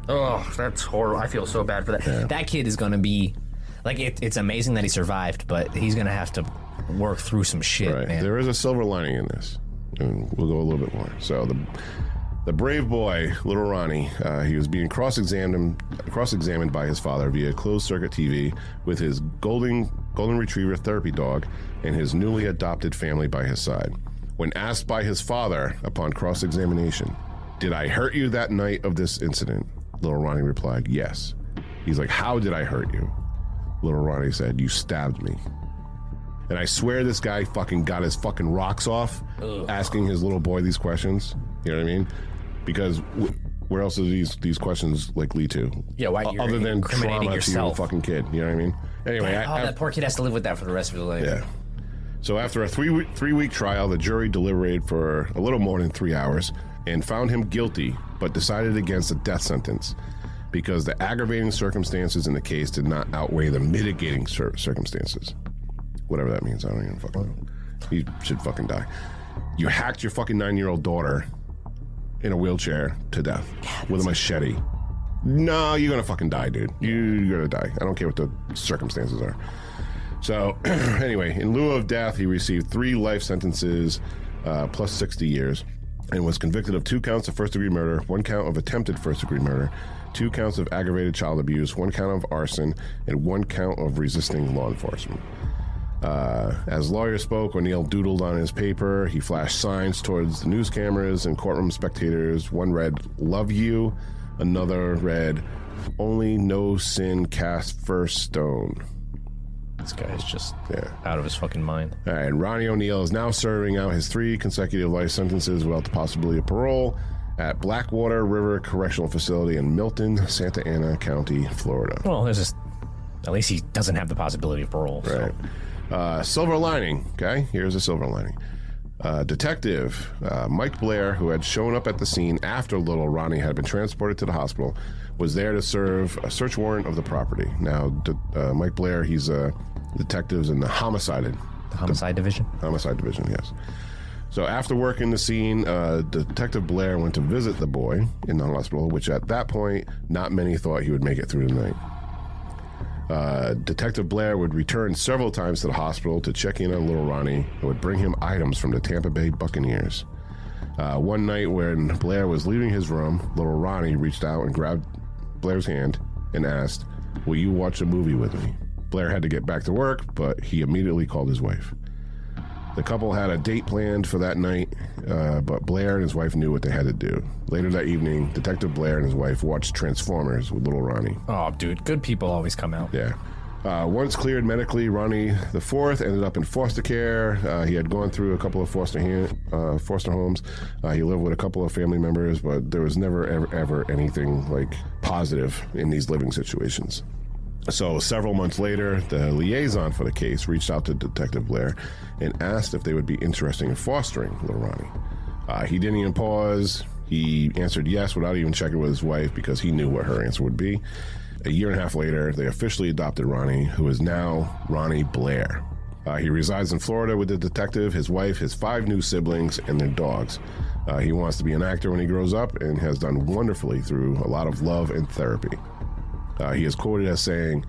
Oh, that's horrible. I feel so bad for that. Yeah. That kid is gonna be like it's amazing that he survived, but he's gonna have to work through some shit, man. There is a silver lining in this, and we'll go a little bit more. So the brave boy, little Ronnie, he was being cross-examined by his father via closed-circuit TV with his golden retriever therapy dog and his newly adopted family by his side. When asked by his father upon cross-examination, "Did I hurt you that night of this incident?" little Ronnie replied, "Yes." He's like, "How did I hurt you?" Little Ronnie said, "You stabbed me." And I swear this guy fucking got his fucking rocks off asking his little boy these questions. You know what I mean? Because where else do these questions like lead to? Yeah, why you're other than incriminating trauma yourself. To your fucking kid? You know what I mean? Anyway, that poor kid has to live with that for the rest of his life. Yeah. So after a three-week trial, the jury deliberated for a little more than 3 hours and found him guilty, but decided against a death sentence because the aggravating circumstances in the case did not outweigh the mitigating circumstances. Whatever that means, I don't even fucking know. He should fucking die. You hacked your fucking 9-year-old daughter in a wheelchair to death with a machete. No, you're gonna fucking die, dude. You're gonna die. I don't care what the circumstances are. So, anyway, in lieu of death, he received 3 life sentences plus 60 years and was convicted of 2 counts of first-degree murder, 1 count of attempted first-degree murder, 2 counts of aggravated child abuse, 1 count of arson, and 1 count of resisting law enforcement. As lawyers spoke, O'Neill doodled on his paper. He flashed signs towards the news cameras and courtroom spectators. One read, "Love you." Another read, "Only no sin cast first stone." This guy is just out of his fucking mind. All right, Ronnie O'Neill is now serving out his 3 consecutive life sentences without the possibility of parole at Blackwater River Correctional Facility in Milton, Santa Ana County, Florida. Well, at least he doesn't have the possibility of parole. Right. So. Silver lining, okay? Here's a silver lining. Detective Mike Blair, who had shown up at the scene after little Ronnie had been transported to the hospital, was there to serve a search warrant of the property. Now, Mike Blair, he's a detective in the homicide division? Homicide division, yes. So after working the scene, Detective Blair went to visit the boy in the hospital, which at that point, not many thought he would make it through the night. Detective Blair would return several times to the hospital to check in on little Ronnie and would bring him items from the Tampa Bay Buccaneers. One night when Blair was leaving his room, little Ronnie reached out and grabbed Blair's hand and asked, "Will you watch a movie with me?" Blair had to get back to work, but he immediately called his wife. The couple had a date planned for that night, but Blair and his wife knew what they had to do. Later that evening, Detective Blair and his wife watched Transformers with little Ronnie. Oh, dude, good people always come out. Yeah. Once cleared medically, Ronnie IV ended up in foster care. He had gone through a couple of foster homes. He lived with a couple of family members, but there was never, ever anything like positive in these living situations. So several months later, the liaison for the case reached out to Detective Blair and asked if they would be interested in fostering little Ronnie. He didn't even pause. He answered yes without even checking with his wife because he knew what her answer would be. A year and a half later, they officially adopted Ronnie, who is now Ronnie Blair. He resides in Florida with the detective, his wife, his 5 new siblings, and their dogs. He wants to be an actor when he grows up and has done wonderfully through a lot of love and therapy. He is quoted as saying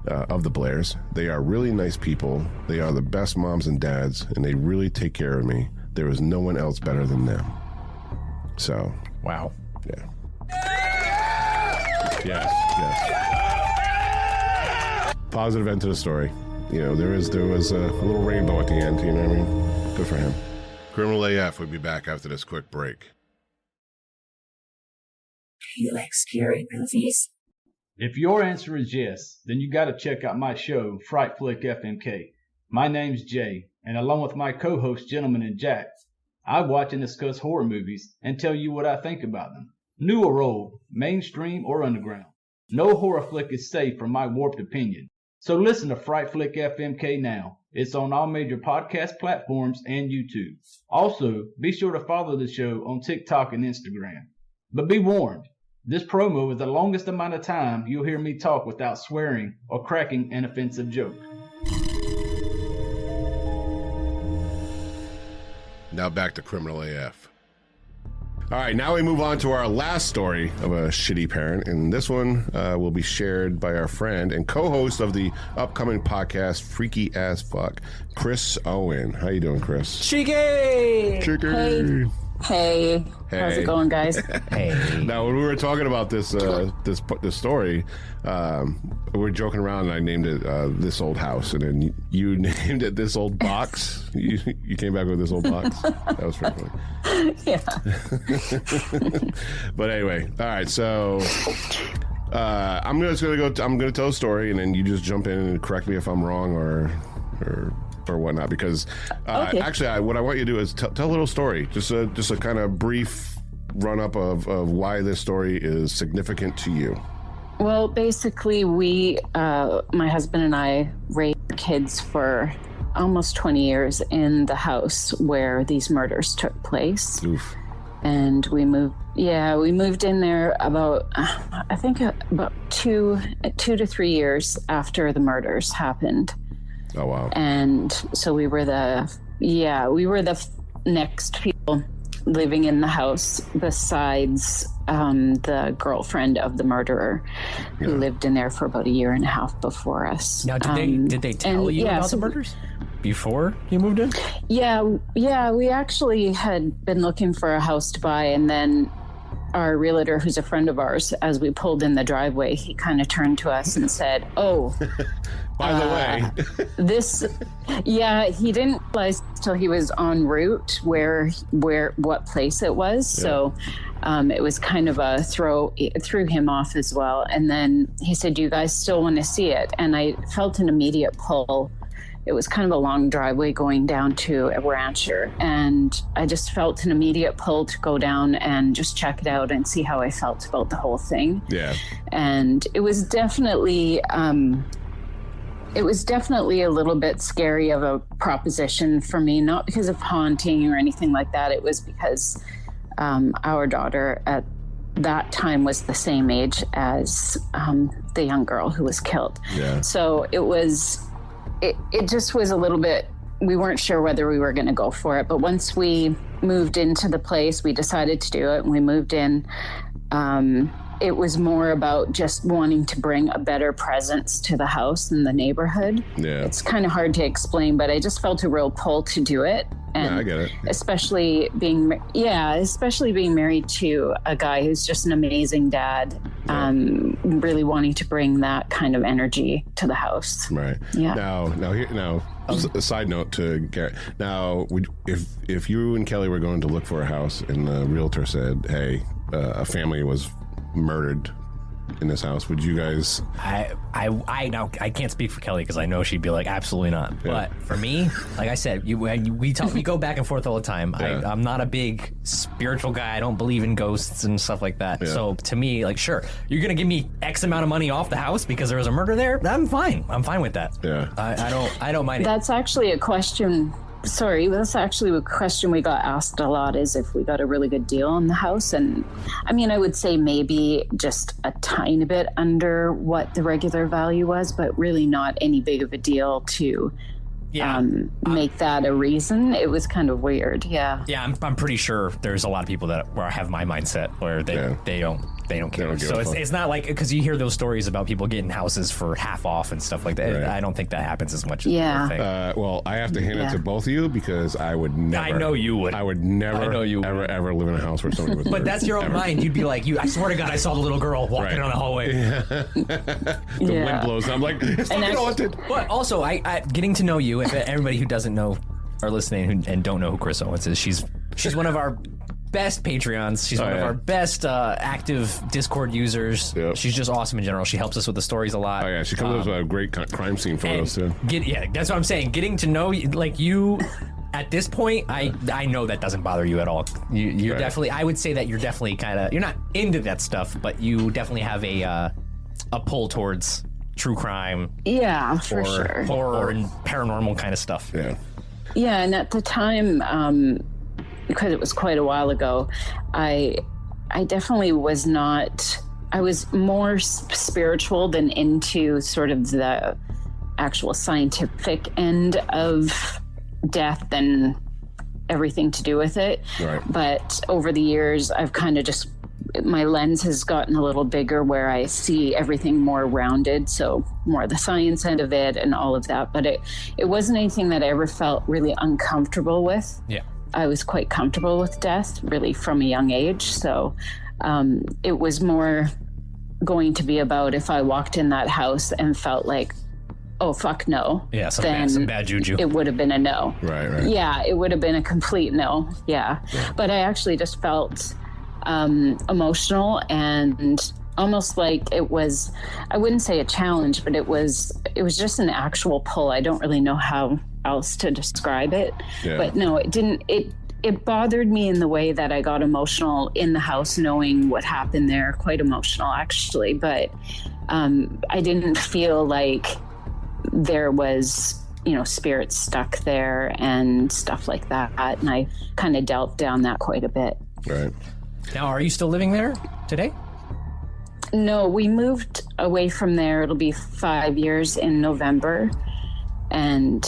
of the Blairs, "They are really nice people. They are the best moms and dads, and they really take care of me. There is no one else better than them." So, wow. Yeah. Yes. Positive end to the story. You know, there was a little rainbow at the end, you know what I mean? Good for him. Criminal AF will be back after this quick break. You like scary movies? If your answer is yes, then you gotta check out my show, Fright Flick FMK. My name's Jay, and along with my co-host, Gentleman and Jack, I watch and discuss horror movies and tell you what I think about them. New or old, mainstream or underground. No horror flick is safe from my warped opinion. So listen to Fright Flick FMK now. It's on all major podcast platforms and YouTube. Also, be sure to follow the show on TikTok and Instagram. But be warned, this promo is the longest amount of time you'll hear me talk without swearing or cracking an offensive joke. Now back to Criminal AF. All right, now we move on to our last story of a shitty parent, and this one will be shared by our friend and co-host of the upcoming podcast, Freaky As Fuck, Chris Owen. How you doing, Chris? Cheeky! Cheeky! Hey. How's it going, guys? Hey. Now, when we were talking about this story, we were joking around, and I named it This Old House, and then you named it This Old Box. You came back with This Old Box. That was pretty funny. Yeah. But anyway, all right, so I'm gonna tell a story, and then you just jump in and correct me if I'm wrong or whatnot, because Okay. actually what I want you to do is tell a little story, just a kind of brief run up of why this story is significant to you. Well, basically, we, my husband and I, raised kids for almost 20 years in the house where these murders took place. Oof. And we moved in there about 2 to 3 years after the murders happened. Oh, wow. And so we were the next people living in the house besides the girlfriend of the murderer, who lived in there for about 1.5 years before us. Now, did they tell you about the murders before you moved in? Yeah, we actually had been looking for a house to buy, and then our realtor, who's a friend of ours, as we pulled in the driveway, he kind of turned to us and said, "Oh, by the way, he didn't realize till he was en route what place it was." Yeah. So it was kind of it threw him off as well. And then he said, "Do you guys still want to see it?" And I felt an immediate pull. It was kind of a long driveway going down to a rancher, and I just felt an immediate pull to go down and just check it out and see how I felt about the whole thing. Yeah. And it was definitely a little bit scary of a proposition for me, not because of haunting or anything like that. It was because our daughter at that time was the same age as the young girl who was killed. Yeah. So it just was a little bit, we weren't sure whether we were going to go for it. But once we moved into the place, we decided to do it, and we moved in. It was more about just wanting to bring a better presence to the house and the neighborhood. Yeah. It's kind of hard to explain, but I just felt a real pull to do it. And yeah, I get it. Especially being married to a guy who's just an amazing dad, really wanting to bring that kind of energy to the house. Right. Yeah. Now, a side note to Garrett. Now, if you and Kelly were going to look for a house and the realtor said, "Hey, a family was murdered in this house," would you guys? I can't speak for Kelly because I know she'd be like, absolutely not. Yeah. But for me, like I said, we go back and forth all the time. Yeah. I'm not a big spiritual guy. I don't believe in ghosts and stuff like that. Yeah. So to me, like, sure, you're gonna give me X amount of money off the house because there was a murder there. I'm fine. I'm fine with that. Yeah. I don't mind it. That's actually a question. Sorry, that's actually a question we got asked a lot, is if we got a really good deal on the house. And I mean, I would say maybe just a tiny bit under what the regular value was, but really not any big of a deal to make that a reason. It was kind of weird. Yeah. Yeah, I'm pretty sure there's a lot of people that have my mindset where they don't care. So it's not like, because you hear those stories about people getting houses for half off and stuff like that. Right. I don't think that happens as much as people think. Well, I have to hand it to both of you because I would never. I know you would. I would never ever live in a house where somebody was But that's your own mind. You'd be like, I swear to God, I saw the little girl walking down the hallway. The wind blows. I'm like, it's fucking haunted. But also, I getting to know you, if everybody who doesn't know are listening and don't know who Chris Owens is, she's one of our best Patreons. She's one of our best active Discord users. Yep. She's just awesome in general. She helps us with the stories a lot. Oh yeah, she comes up with a great crime scene photos too. That's what I'm saying. Getting to know you at this point, I know that doesn't bother you at all. You're definitely. I would say that you're definitely you're not into that stuff, but you definitely have a pull towards true crime. Yeah, for sure. Horror and paranormal kind of stuff. Yeah. Yeah, and at the time, because it was quite a while ago, I definitely was not. I was more spiritual than into sort of the actual scientific end of death and everything to do with it. Right. But over the years, I've kind of just, my lens has gotten a little bigger where I see everything more rounded. So more the science end of it and all of that. But it wasn't anything that I ever felt really uncomfortable with. Yeah. I was quite comfortable with death really from a young age. So it was more going to be about if I walked in that house and felt like, oh, fuck no. Yeah, some bad juju. It would have been a no. Right. Yeah, it would have been a complete no. Yeah. But I actually just felt emotional and almost like it was, I wouldn't say a challenge, but it was just an actual pull. I don't really know how else to describe it. Yeah. But no, it didn't, it bothered me in the way that I got emotional in the house knowing what happened there. Quite emotional, actually. But I didn't feel like there was, spirits stuck there and stuff like that. And I kind of delved down that quite a bit. Right. Now, are you still living there today? No, we moved away from there. It'll be 5 years in November, and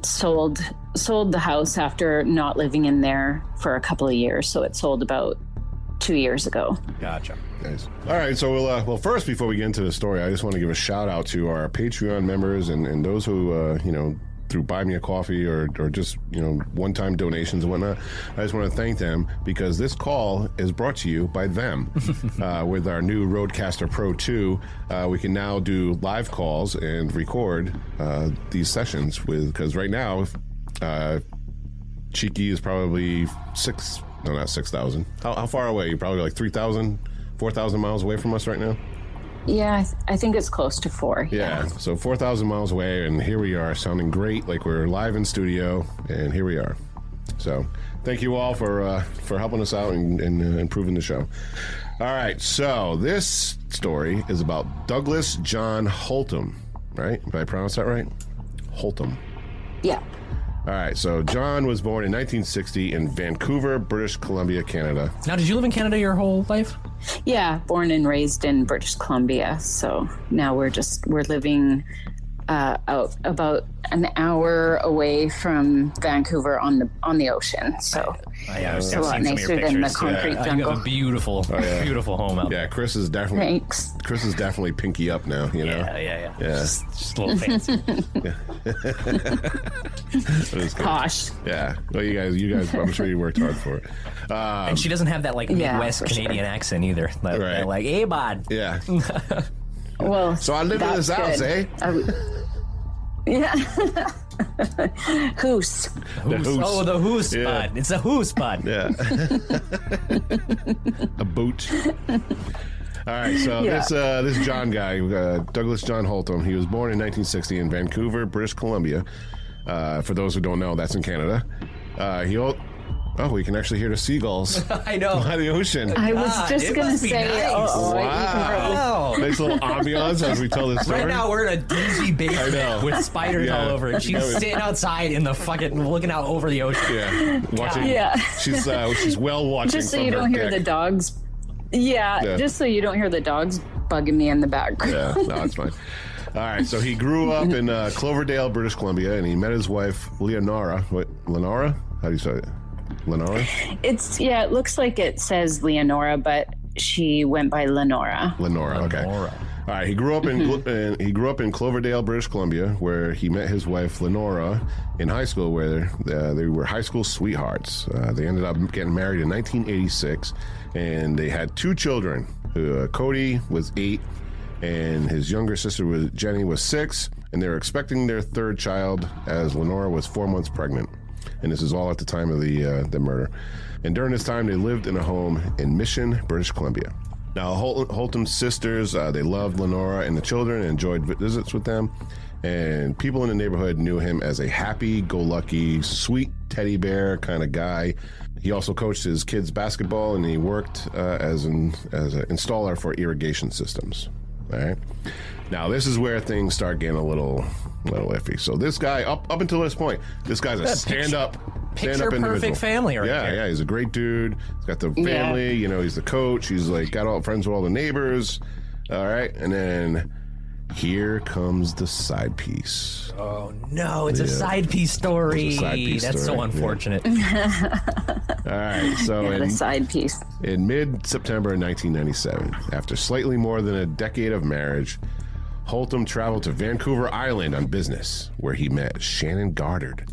sold the house after not living in there for a couple of years. So it sold about 2 years ago. Gotcha. Nice. All right, so well, first, before we get into the story, I just want to give a shout out to our Patreon members and those who, through Buy Me a Coffee or just, one-time donations and whatnot. I just want to thank them because this call is brought to you by them. With our new Rodecaster Pro 2, we can now do live calls and record these sessions because right now, Cheeky is probably not 6,000. How far away? You're probably like 3,000, 4,000 miles away from us right now? Yeah, I think it's close to 4. Yeah, so 4,000 miles away, and here we are, sounding great, like we're live in studio, and here we are. So, thank you all for helping us out and improving the show. All right, so this story is about Douglas John Holtum, right? Did I pronounce that right? Holtum. Yeah. All right, so John was born in 1960 in Vancouver, British Columbia, Canada. Now, did you live in Canada your whole life? Yeah, born and raised in British Columbia. So now we're living out about an hour away from Vancouver on the ocean. So it's a lot nicer than the concrete jungle. You have a beautiful home out there. Yeah, Chris is definitely pinky up now. Yeah. Just a little fancy. Posh. Yeah. Well, you guys, I'm sure you worked hard for it. And she doesn't have that Midwest Canadian accent either. Right. Like, hey, bud. Yeah. Well, so I live in this house, eh? Yeah. Hoos. Oh, the hoos bud. It's a hoos bud. Yeah. A boot. All right, so this John guy, Douglas John Holtum, he was born in 1960 in Vancouver, British Columbia. For those who don't know, that's in Canada. We can actually hear the seagulls. I know. By the ocean. I was just going to say, nice. Wow. Nice little ambiance as we tell this story. Right now, we're in a dingy basement with spiders all over it. She's sitting outside in the fucking, looking out over the ocean. Yeah. Watching. Yeah. She's well watching. Just so you don't hear the dogs. Yeah, just so you don't hear the dogs bugging me in the back. Yeah, no, it's fine. All right, so he grew up in Cloverdale, British Columbia, and he met his wife, Leonora. Lenora? How do you say it? Lenora? It looks like it says Leonora, but she went by Lenora. Lenora, okay. All right, he grew up in Cloverdale, British Columbia, where he met his wife Lenora in high school, where they were high school sweethearts. They ended up getting married in 1986, and they had 2 children. Cody was 8, and his younger sister Jenny was 6, and they were expecting their 3rd child as Lenora was 4 months pregnant. And this is all at the time of the murder. And during this time, they lived in a home in Mission, British Columbia. Now, Holton's sisters, they loved Lenora and the children and enjoyed visits with them. And people in the neighborhood knew him as a happy-go-lucky, sweet teddy bear kind of guy. He also coached his kids basketball, and he worked as an installer for irrigation systems. All right. Now, this is where things start getting a little iffy. So this guy, up until this point, this guy's a stand-up individual. Perfect family right there. Yeah, he's a great dude. He's got the family, you know, he's the coach. He's like got all friends with all the neighbors. All right. And then here comes the side piece. Oh no, it's a side piece story. That's so unfortunate. All right, so the side piece. In mid-September 1997, after slightly more than a decade of marriage, Holton traveled to Vancouver Island on business, where he met Shannon Goddard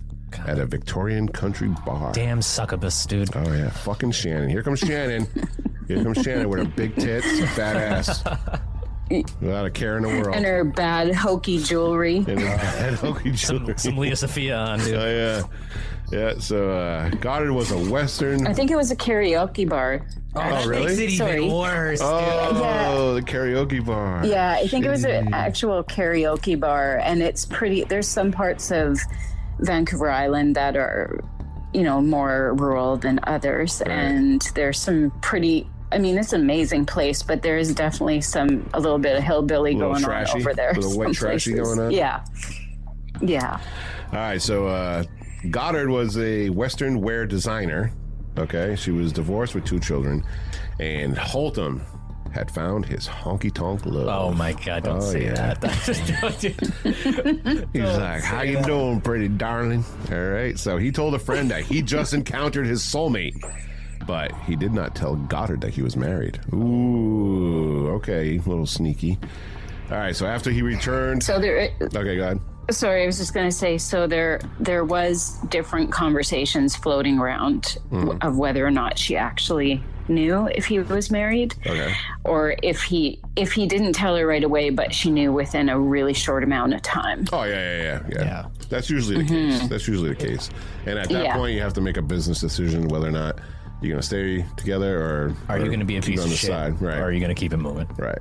at a Victorian country bar. Damn succubus, dude. Oh yeah, fucking Shannon. Here comes Shannon. Here comes Shannon with her big tits, fat ass. Without a care in the world. And her bad hokey jewelry. Some Leah Sophia on, dude. Oh, yeah. Yeah, so Goddard was a Western... I think it was a karaoke bar. Oh, really? Makes it even worse, dude. Oh, the karaoke bar. Yeah, I think it was an actual karaoke bar, and it's pretty... There's some parts of Vancouver Island that are, you know, more rural than others, and there's some pretty... I mean, it's an amazing place, but there is definitely a little bit of hillbilly going on over there. A little white trashy going on? Yeah. Yeah. All right, so Goddard was a Western wear designer. Okay, she was divorced with 2 children, and Holton had found his honky-tonk love. Oh, my God, don't say that. He's like, how you doing, pretty darling? All right, so he told a friend that he just encountered his soulmate. But he did not tell Goddard that he was married. Ooh, okay, a little sneaky. All right, so after he returned... So there... Okay, go ahead. Sorry, I was just going to say, so there was different conversations floating around of whether or not she actually knew if he was married. Okay. Or if he didn't tell her right away, but she knew within a really short amount of time. Oh, yeah. That's usually the case. That's usually the case. And at that point, you have to make a business decision whether or not you're going to stay together or are you going to be a piece of shit? Side, right. Or are you going to keep it moving? Right.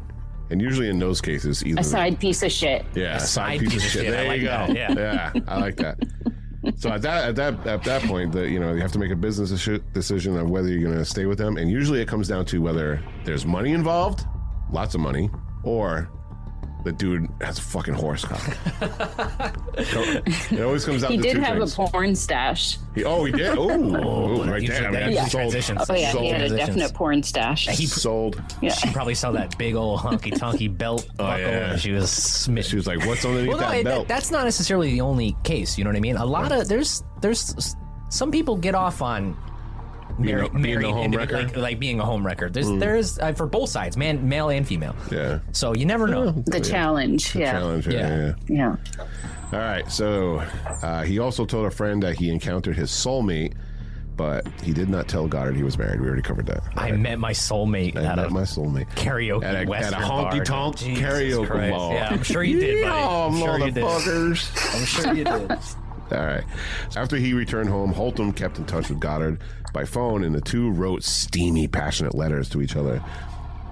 And usually in those cases, either a side piece of shit. Yeah, a side piece of shit. There you go. Yeah, I like that. So at that point, you have to make a business decision on whether you're going to stay with them, and usually it comes down to whether there's money involved, lots of money, or the dude has a fucking horse cock. It always comes down to 2 things. He did have a porn stash. He did? Oh, right there. I mean, sold. Oh, yeah, he had a definite porn stash. He sold. Yeah. She probably saw that big old honky-tonky belt buckle, and she was smitten. She was like, what's underneath that belt? That's not necessarily the only case, you know what I mean? A lot of, there's some people get off on being a home wrecker? Like being a home wrecker. There's for both sides, male and female. Yeah. So you never know. The challenge. Yeah. Yeah. All right. So he also told a friend that he encountered his soulmate, but he did not tell Goddard he was married. We already covered that. I met my soulmate at a karaoke at a bar. honky-tonk karaoke bar. Yeah, I'm sure you did, buddy. I'm sure motherfuckers. I'm sure you did. All right. After he returned home, Holton kept in touch with Goddard by phone, and the two wrote steamy, passionate letters to each other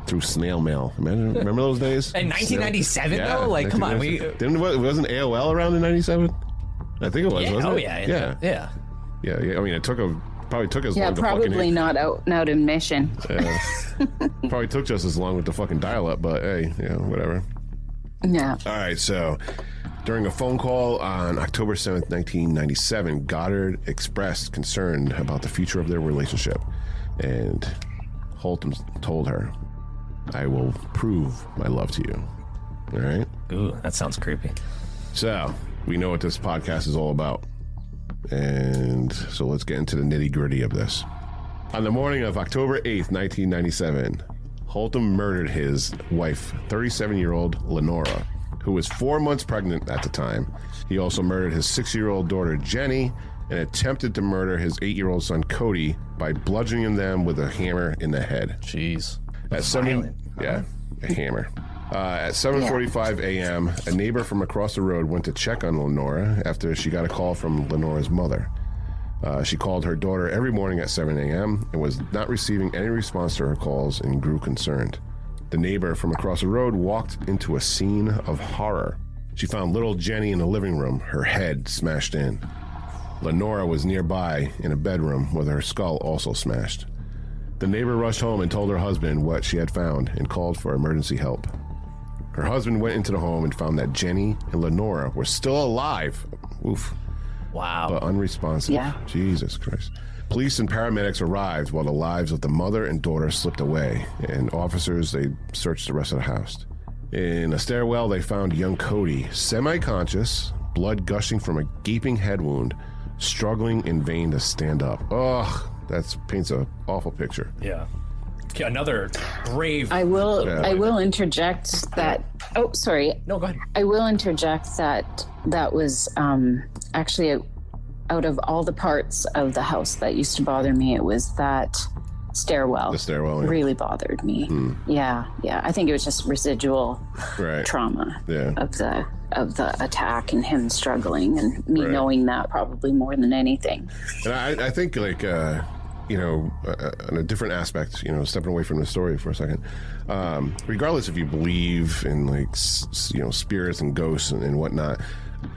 through snail mail. Remember those days? In 1997, though? Like, come on. Wasn't AOL around in 97? I think it was, wasn't it? Oh, yeah. Yeah, I mean, it probably took as long to probably not out in Mission. Probably took just as long with the fucking dial-up, but hey, whatever. Yeah. All right, so during a phone call on October 7th, 1997, Goddard expressed concern about the future of their relationship, and Holton told her, I will prove my love to you. All right? Ooh, that sounds creepy. So, we know what this podcast is all about. And so let's get into the nitty-gritty of this. On the morning of October 8th, 1997, Holton murdered his wife, 37-year-old Lenora, who was 4 months pregnant at the time. He also murdered his 6-year-old daughter, Jenny, and attempted to murder his 8-year-old son, Cody, by bludgeoning them with a hammer in the head. Jeez. A hammer. At 7:45 a.m., a neighbor from across the road went to check on Lenora after she got a call from Lenora's mother. She called her daughter every morning at 7 a.m. and was not receiving any response to her calls and grew concerned. The neighbor from across the road walked into a scene of horror. She found little Jenny in the living room, her head smashed in. Lenora was nearby in a bedroom with her skull also smashed. The neighbor rushed home and told her husband what she had found and called for emergency help. Her husband went into the home and found that Jenny and Lenora were still alive. Oof. Wow. But unresponsive. Yeah. Jesus Christ. Police and paramedics arrived while the lives of the mother and daughter slipped away, and officers, they searched the rest of the house. In a stairwell, they found young Cody, semi-conscious, blood gushing from a gaping head wound, struggling in vain to stand up. Ugh, that paints an awful picture. Yeah. Okay, another brave. I will interject that. Oh, sorry. No, go ahead. I will interject that was actually out of all the parts of the house that used to bother me, it was that stairwell. The stairwell, yeah. Really bothered me. Yeah. I think it was just residual trauma of the attack and him struggling and me knowing that probably more than anything. And I think like on a different aspect, stepping away from the story for a second, regardless if you believe in like spirits and ghosts and whatnot,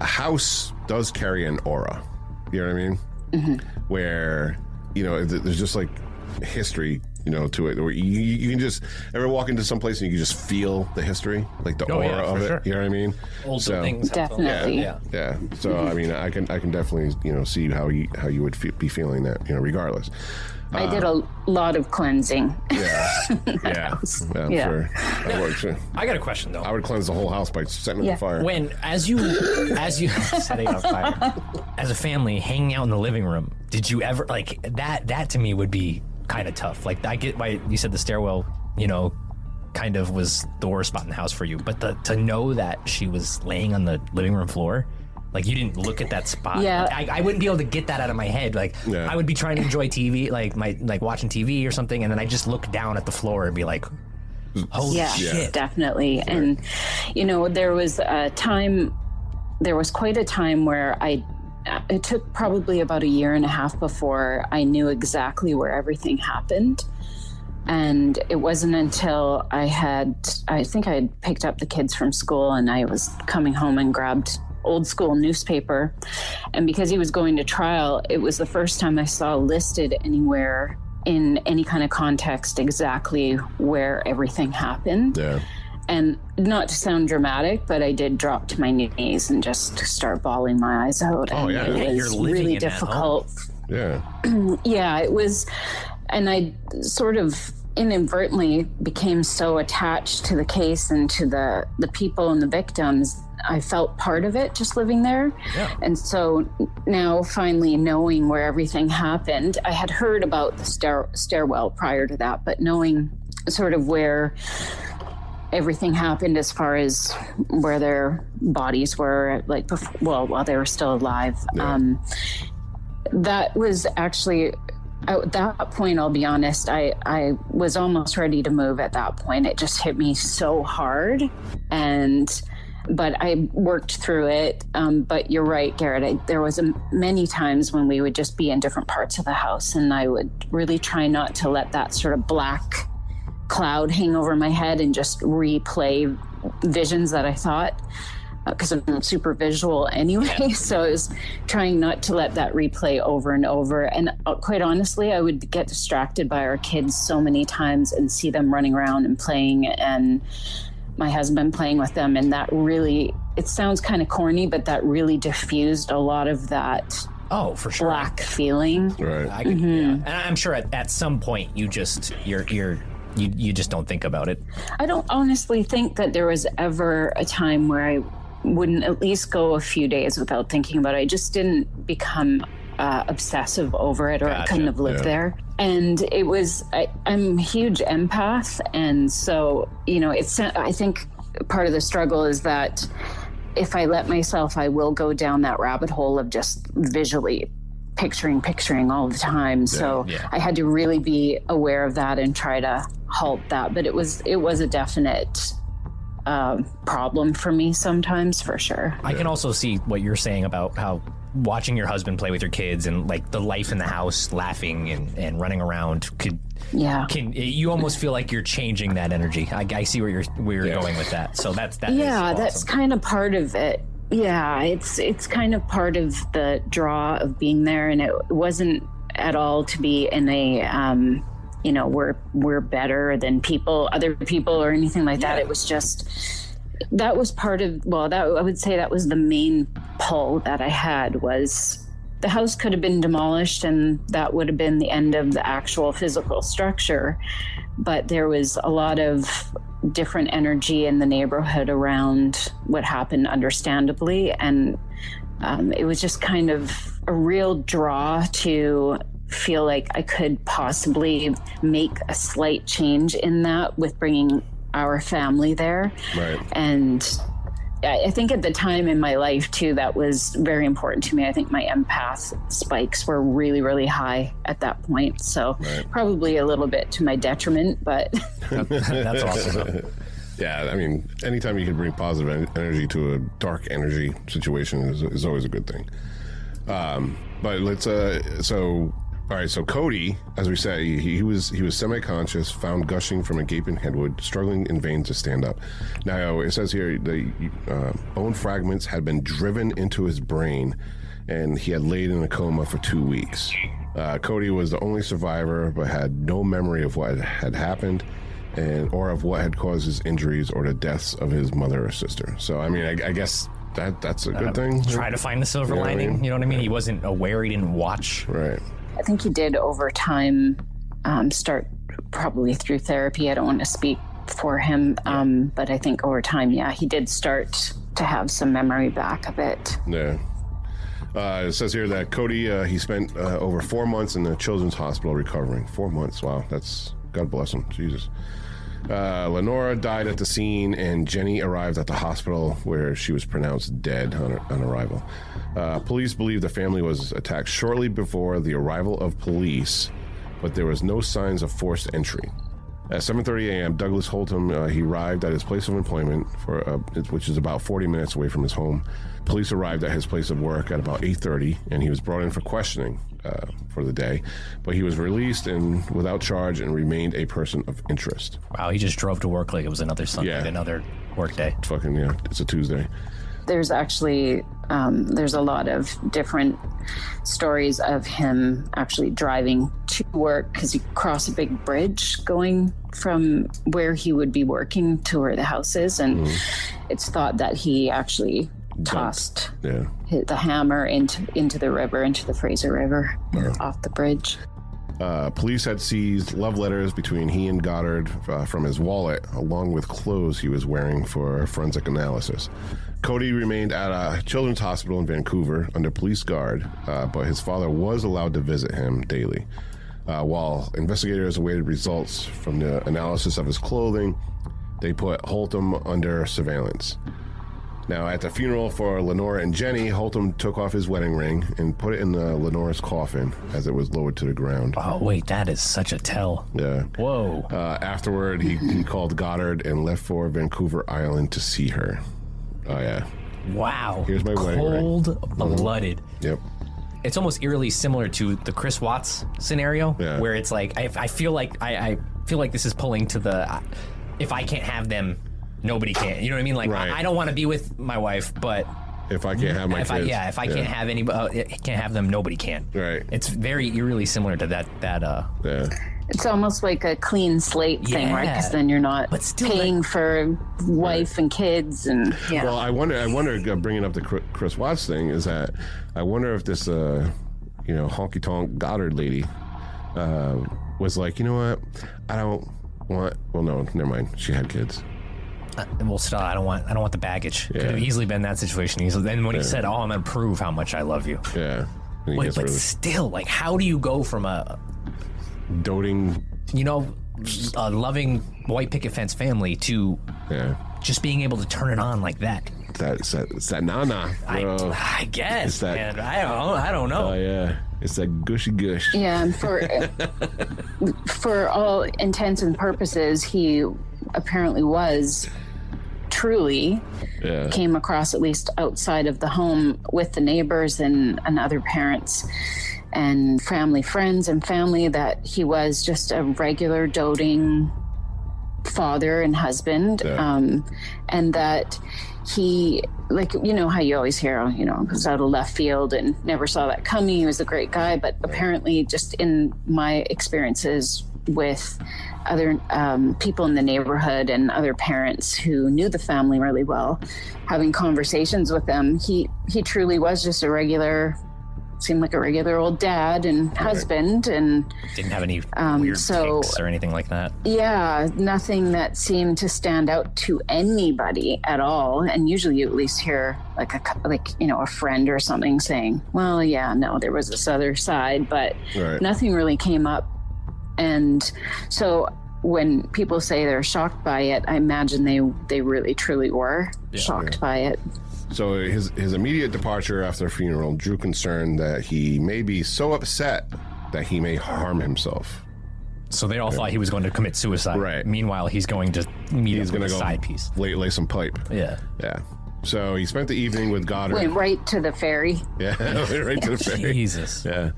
a house does carry an aura. You know what I mean? Mm-hmm. Where there's just like history, to it, or you can just ever walk into some place and you can just feel the history, like the aura of it. Sure. You know what I mean? Old things, definitely. Yeah. So I mean, I can definitely see how you would be feeling that, regardless. I did a lot of cleansing. Yeah, I'm sure. I got a question though. I would cleanse the whole house by setting it on fire. When as you setting it on fire, as a family hanging out in the living room, did you ever like that? That to me would be kind of tough. Like I get why you said the stairwell, kind of was the worst spot in the house for you, but to know that she was laying on the living room floor. Like, you didn't look at that spot. Yeah. Like, I wouldn't be able to get that out of my head. Like, I would be trying to enjoy TV, like watching TV or something, and then I just look down at the floor and be like, holy shit. Definitely. Right. And, there was quite a time where it took probably about a year and a half before I knew exactly where everything happened. And it wasn't until I think I had picked up the kids from school and I was coming home and grabbed old school newspaper, and because he was going to trial, it was the first time I saw listed anywhere in any kind of context exactly where everything happened. And not to sound dramatic, but I did drop to my knees and just start bawling my eyes out. Oh, yeah. It was really difficult. Yeah, it was. And I sort of inadvertently became so attached to the case and to the people and the victims. I felt part of it just living there. Yeah. And so now finally knowing where everything happened, I had heard about the stairwell prior to that, but knowing sort of where everything happened as far as where their bodies were, like, while they were still alive. That was actually, at that point, I'll be honest, I was almost ready to move at that point. It just hit me so hard. But I worked through it. But you're right, Garrett. There was many times when we would just be in different parts of the house, and I would really try not to let that sort of black cloud hang over my head and just replay visions that I thought, because I'm super visual anyway. So I was trying not to let that replay over and over. And quite honestly, I would get distracted by our kids so many times and see them running around and playing, and my husband playing with them, and that really, it sounds kind of corny, but that really diffused a lot of that for sure black feeling. Right. And I'm sure at some point you just you just don't think about it. I don't honestly think that there was ever a time where I wouldn't at least go a few days without thinking about it. I just didn't become obsessive over it, or I couldn't have lived there. And it was, I'm a huge empath. And so, I think part of the struggle is that if I let myself, I will go down that rabbit hole of just visually picturing all the time. So I had to really be aware of that and try to halt that. But it was a definite problem for me sometimes, for sure. I can also see what you're saying about how watching your husband play with your kids and like the life in the house, laughing and running around you almost feel like you're changing that energy. I see where you're going with that. So that's awesome. That's kind of part of it. Yeah, it's kind of part of the draw of being there, and it wasn't at all to be in a we're better than other people or anything like that. It was just that was part of I would say that was the main pull that I had. Was the house could have been demolished and that would have been the end of the actual physical structure, but there was a lot of different energy in the neighborhood around what happened, understandably, and it was just kind of a real draw to feel like I could possibly make a slight change in that with bringing our family there. Right. And I think at the time in my life too, that was very important to me. I think my empath spikes were really, really high at that point. So probably a little bit to my detriment, but that's awesome. Yeah, I mean, anytime you can bring positive energy to a dark energy situation is always a good thing. But let's all right, so Cody, as we said, he was semi-conscious, found gushing from a gaping headwood, struggling in vain to stand up. Now, it says here the bone fragments had been driven into his brain, and he had laid in a coma for 2 weeks. Cody was the only survivor, but had no memory of what had happened, or of what had caused his injuries or the deaths of his mother or sister. So, I mean, I guess that's a good thing. Try to find the silver lining. You know what I mean? He wasn't aware. He didn't watch. Right. I think he did over time start probably through therapy. I don't want to speak for him, but I think over time, he did start to have some memory back of it. Yeah. It says here that Cody, he spent over 4 months in the children's hospital recovering. 4 months. Wow. That's, God bless him. Jesus. Lenora died at the scene, and Jenny arrived at the hospital where she was pronounced dead on arrival. Police believe the family was attacked shortly before the arrival of police, but there was no signs of forced entry. At 7:30 a.m., Douglas Holtum, he arrived at his place of employment, which is about 40 minutes away from his home. Police arrived at his place of work at about 8:30, and he was brought in for questioning for the day, but he was released and without charge and remained a person of interest. Wow, he just drove to work like it was another Sunday, another work day. Fucking, it's a Tuesday. There's actually, there's a lot of different stories of him actually driving to work because he crossed a big bridge going from where he would be working to where the house is. And it's thought that he actually tossed the hammer into the river, into the Fraser River, off the bridge. Police had seized love letters between he and Goddard from his wallet, along with clothes he was wearing for forensic analysis. Cody remained at a children's hospital in Vancouver under police guard, but his father was allowed to visit him daily. While investigators awaited results from the analysis of his clothing, they put Holtum under surveillance. Now, at the funeral for Lenora and Jenny, Holtum took off his wedding ring and put it in Lenora's coffin as it was lowered to the ground. Oh, wait, that is such a tell. Yeah. Whoa. Afterward, he called Goddard and left for Vancouver Island to see her. Oh, yeah. Wow. Here's my wedding ring. Cold-blooded. Yep. It's almost eerily similar to the Chris Watts scenario, where it's like, I feel like this is pulling to the, if I can't have them, nobody can. You know what I mean? Like, I don't want to be with my wife, but if I can't have my kids, if I can't have anybody, can't have them, nobody can. Right. It's very eerily similar to that. Yeah. It's almost like a clean slate thing, right? Because then you're not paying for wife and kids, and Well, I wonder. Bringing up the Chris Watts thing is that I wonder if this, honky tonk Goddard lady, was like, you know what? I don't want. Well, no, never mind. She had kids. Well, still, I don't want the baggage. Could have easily been that situation. Then when he said, "Oh, I'm gonna prove how much I love you." Yeah. Wait, but still, like, how do you go from a doting, a loving white picket fence family to just being able to turn it on like that? It's that nana. I guess, man. I don't know. Oh yeah, it's that gushy gush. Yeah, and for all intents and purposes, he apparently was truly came across, at least outside of the home with the neighbors and other parents and family, friends and family, that he was just a regular doting father and husband, and that he, like, you know how you always hear, you know, was out of left field and never saw that coming. He was a great guy, but apparently, just in my experiences with other people in the neighborhood and other parents who knew the family really well, having conversations with them, he truly was just seemed like a regular old dad and husband, and didn't have any weird tics or anything like that. Yeah, nothing that seemed to stand out to anybody at all. And usually you at least hear like a friend or something saying, well, yeah, no, there was this other side, but nothing really came up. And so when people say they're shocked by it, I imagine they really truly were shocked by it. So his immediate departure after the funeral drew concern that he may be so upset that he may harm himself. So they all thought he was going to commit suicide. Right. Meanwhile, he's going to meet up with a side piece. Lay some pipe. Yeah. Yeah. So he spent the evening with Goddard. Went right to the ferry. Yeah, went right to the ferry. Jesus. Yeah.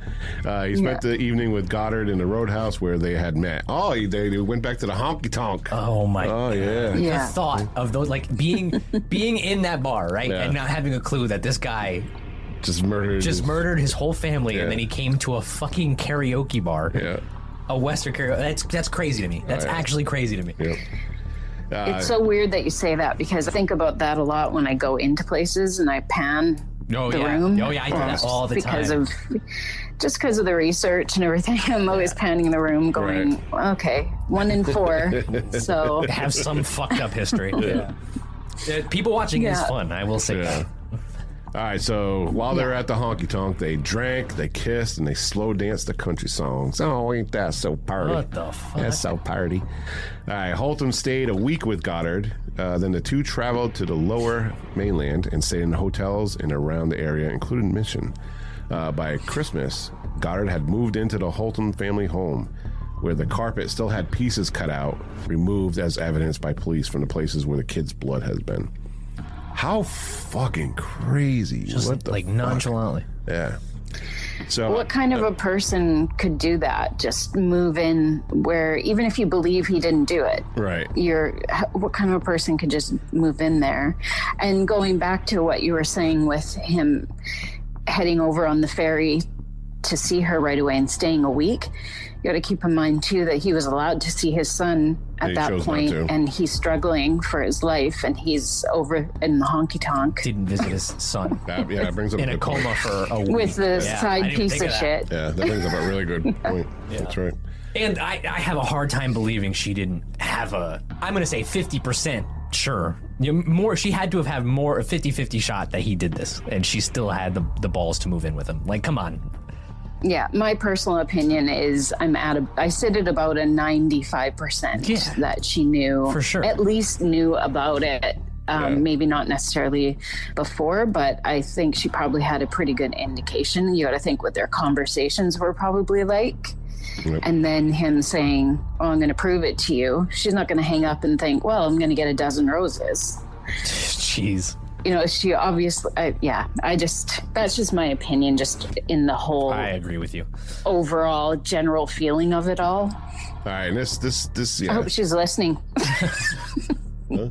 He spent the evening with Goddard in the roadhouse where they had met. Oh, they went back to the honky tonk. Oh, my God. Oh, yeah. The thought of those, like, being in that bar, right? And not having a clue that this guy just murdered his whole family, and then he came to a fucking karaoke bar. Yeah. A Western karaoke. That's crazy to me. That's actually crazy to me. Yep. It's so weird that you say that, because I think about that a lot when I go into places and I pan the room. Oh, yeah, I do that all the time. Because of the research and everything, I'm always panning the room going, okay, 1 in 4. So have some fucked up history. People watching is fun, I will say that. All right, so while they're at the honky tonk, they drank, they kissed, and they slow danced the country songs. Oh, ain't that so party? What the fuck? That's so party. All right, Holton stayed a week with Goddard. Then the two traveled to the lower mainland and stayed in hotels and around the area, including Mission. By Christmas, Goddard had moved into the Holton family home, where the carpet still had pieces cut out, removed as evidence by police from the places where the kids' blood has been. How fucking crazy. Just what the like fuck? Nonchalantly. Yeah. So what kind of a person could do that? Just move in where, even if you believe he didn't do it, right? What kind of a person could just move in there? And going back to what you were saying with him heading over on the ferry to see her right away and staying a week, you got to keep in mind too that he was allowed to see his son at that point, and he's struggling for his life, and he's over in the honky tonk. Didn't visit his son. That brings up in a coma for a week with the side piece of shit. Yeah, that brings up a really good point. That's right. And I have a hard time believing she didn't have I'm going to say 50%. Sure. She had to have had more, a 50-50 shot that he did this, and she still had the balls to move in with him. Like, come on. Yeah, my personal opinion is I sit at about a 95% that she knew. For sure. At least knew about it. Maybe not necessarily before, but I think she probably had a pretty good indication. You got to think what their conversations were probably like. Yep. And then him saying, oh, I'm going to prove it to you. She's not going to hang up and think, well, I'm going to get a dozen roses. Jeez. You know, she obviously, that's just my opinion, just in the whole. I agree with you. Overall general feeling of it all. All right, and this. I hope she's listening. Huh?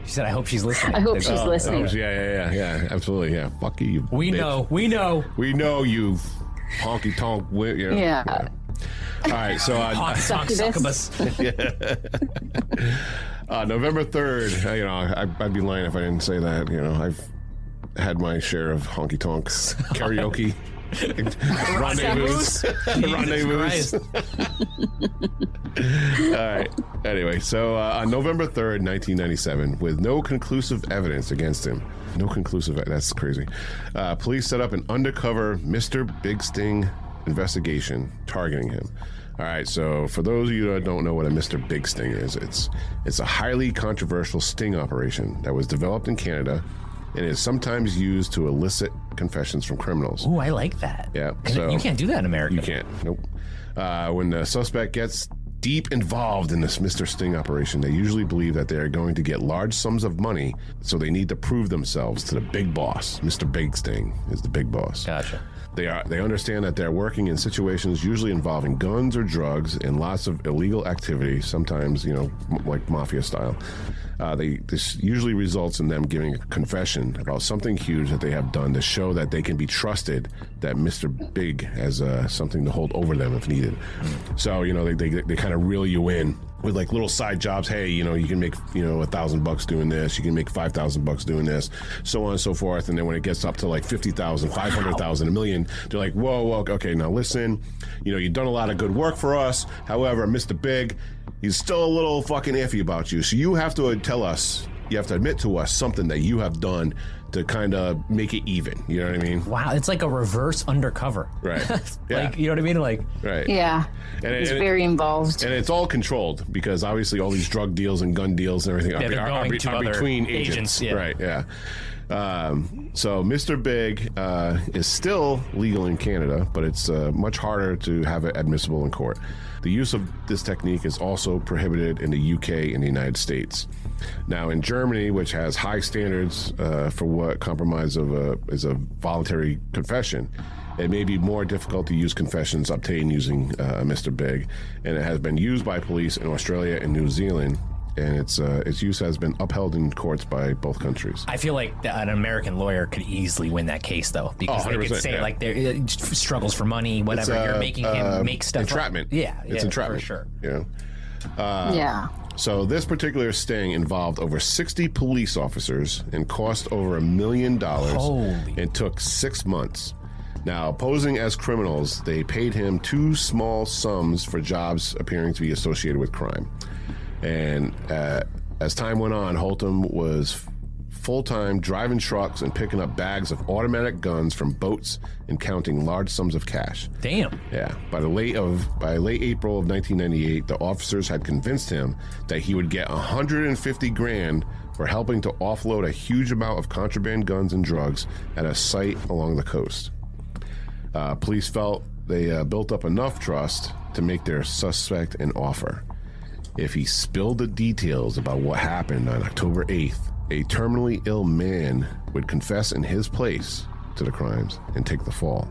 She said, I hope she's listening. I hope she's listening. Yeah, absolutely, yeah. Fuck you, We bitch. know you honky tonk. Yeah. All right, so honky tonk succubus. November 3rd. I'd be lying if I didn't say that. I've had my share of honky tonks, karaoke, rendezvous. All right. Anyway, so on November 3rd, 1997, with no conclusive evidence against him. No conclusive. That's crazy. Police set up an undercover Mr. Big Sting investigation targeting him. All right, so for those of you that don't know what a Mr. Big Sting is, it's a highly controversial sting operation that was developed in Canada and is sometimes used to elicit confessions from criminals. Ooh, I like that. Yeah. So you can't do that in America. You can't. Nope. When the suspect gets deep involved in this Mr. Sting operation. They usually believe that they are going to get large sums of money, so they need to prove themselves to the big boss. Mr. Big Sting is the big boss. Gotcha. They understand that they're working in situations usually involving guns or drugs and lots of illegal activity, sometimes, like mafia style. This usually results in them giving a confession about something huge that they have done to show that they can be trusted, that Mr. Big has something to hold over them if needed. So, they kind of reel you in with like little side jobs. Hey, you can make, $1,000 doing this. You can make $5,000 doing this, so on and so forth. And then when it gets up to like 50,000, 500,000, $1 million, they're like, whoa, okay, now listen, you've done a lot of good work for us. However, Mr. Big, he's still a little fucking iffy about you. So you have to tell us, you have to admit to us something that you have done to kind of make it even. You know what I mean? Wow, it's like a reverse undercover. Right. Yeah. Like, you know what I mean? Like, right. Yeah. He's very involved. And it's all controlled because obviously all these drug deals and gun deals and everything are between agents. Yeah. Right, yeah. So Mr. Big is still legal in Canada, but it's much harder to have it admissible in court. The use of this technique is also prohibited in the UK and the United States. Now, in Germany, which has high standards for what compromise is a voluntary confession, it may be more difficult to use confessions obtained using Mr. Big, and it has been used by police in Australia and New Zealand, and its use has been upheld in courts by both countries. I feel like an American lawyer could easily win that case, though, because they could say like there struggles for money, whatever. You're making him make stuff entrapment. Up. Yeah, it's entrapment for sure. Yeah. So this particular sting involved over 60 police officers and cost over $1 million and took 6 months. Now, posing as criminals, they paid him 2 small sums for jobs appearing to be associated with crime. And as time went on, Holtum was full-time driving trucks and picking up bags of automatic guns from boats and counting large sums of cash. Damn. Yeah. By late April of 1998, the officers had convinced him that he would get $150,000 for helping to offload a huge amount of contraband guns and drugs at a site along the coast. Police felt they built up enough trust to make their suspect an offer. If he spilled the details about what happened on October 8th, a terminally ill man would confess in his place to the crimes and take the fall.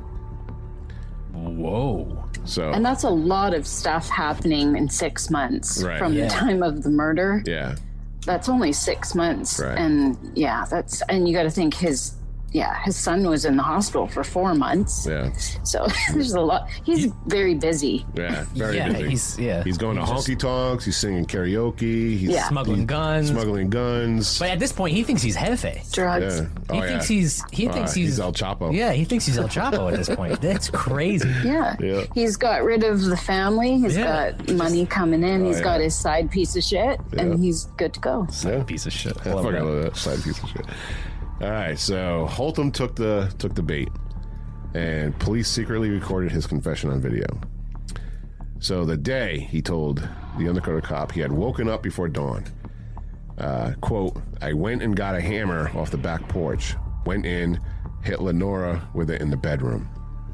Whoa. And that's a lot of stuff happening in 6 months from the time of the murder. Yeah. That's only 6 months. Right. And and you got to think his son was in the hospital for 4 months. Yeah. So there's a lot. He's very busy. Yeah, very busy. He's going to honky tonks. He's singing karaoke. He's smuggling guns. But at this point, he thinks he's Jefe. Drugs. Yeah. He thinks he's El Chapo. Yeah, he thinks he's El Chapo at this point. That's crazy. Yeah. He's got rid of the family. He's got money coming in. He's got his side piece of shit, and he's good to go. Side piece of shit. I love that side piece of shit. All right, so Holtum took the bait, and police secretly recorded his confession on video. So the day he told the undercover cop he had woken up before dawn, quote, "I went and got a hammer off the back porch, went in, hit Lenora with it in the bedroom.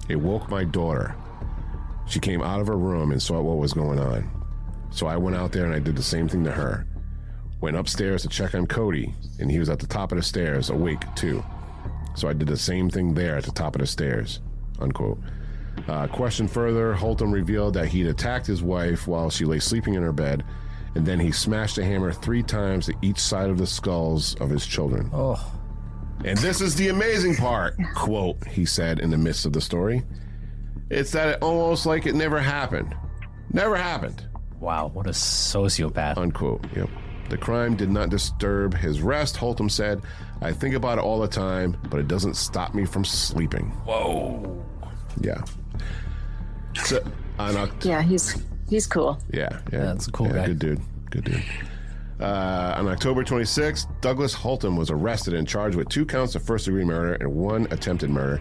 It woke my daughter. She came out of her room and saw what was going on. So I went out there and I did the same thing to her. Went upstairs to check on Cody, and he was at the top of the stairs, awake too. So I did the same thing there at the top of the stairs," unquote. Question further, Holtum revealed that he'd attacked his wife while she lay sleeping in her bed, and then he smashed a hammer 3 times to each side of the skulls of his children. Oh. And this is the amazing part, quote, he said in the midst of the story. "It's that it almost like it never happened. Never happened." Wow, what a sociopath. Unquote, yep. The crime did not disturb his rest, Holtum said. "I think about it all the time, but it doesn't stop me from sleeping." Whoa. Yeah. So, he's cool. Yeah. That's a cool guy. Good dude. On October 26th, Douglas Holtum was arrested and charged with 2 counts of first-degree murder and 1 attempted murder.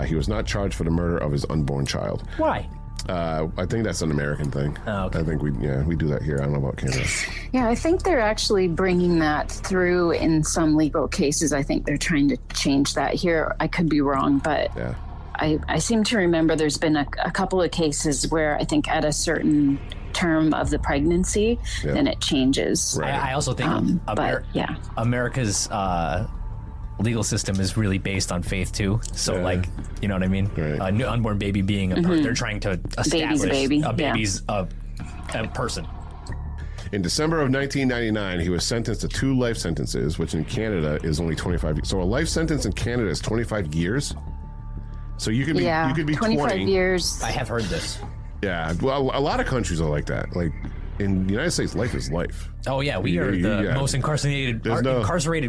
He was not charged for the murder of his unborn child. Why? I think that's an American thing. Oh, okay. I think we do that here. I don't know about Canada. Yeah, I think they're actually bringing that through in some legal cases. I think they're trying to change that here. I could be wrong, but I seem to remember there's been a couple of cases where I think at a certain term of the pregnancy, then it changes. Right. I also think America's legal system is really based on faith too. So like, you know what I mean? Right. A new unborn baby being they're trying to establish a baby's a person. In December of 1999, he was sentenced to 2 life sentences, which in Canada is only 25 years. So a life sentence in Canada is 25 years. So you could be 25 20 years. I have heard this. Yeah, well, a lot of countries are like that. Like in the United States, life is life. Oh yeah, we are the most incarcerated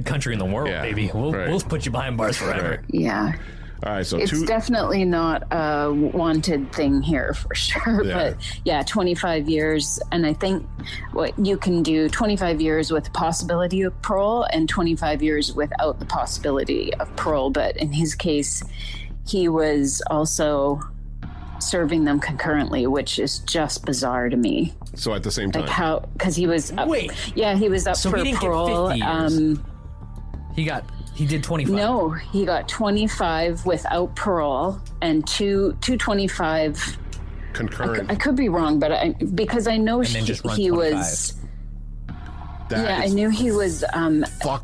country in the world, baby. We'll put you behind bars forever. Right. Yeah. All right, so it's definitely not a wanted thing here for sure. But 25 years, and I think what you can do 25 years with the possibility of parole and 25 years without the possibility of parole. But in his case, he was also serving them concurrently, which is just bizarre to me. So at the same time, like how? Because he was he was up for parole. He did 25. No, he got 25 without parole and 225 concurrent. I could be wrong, but because I know he was. I knew he was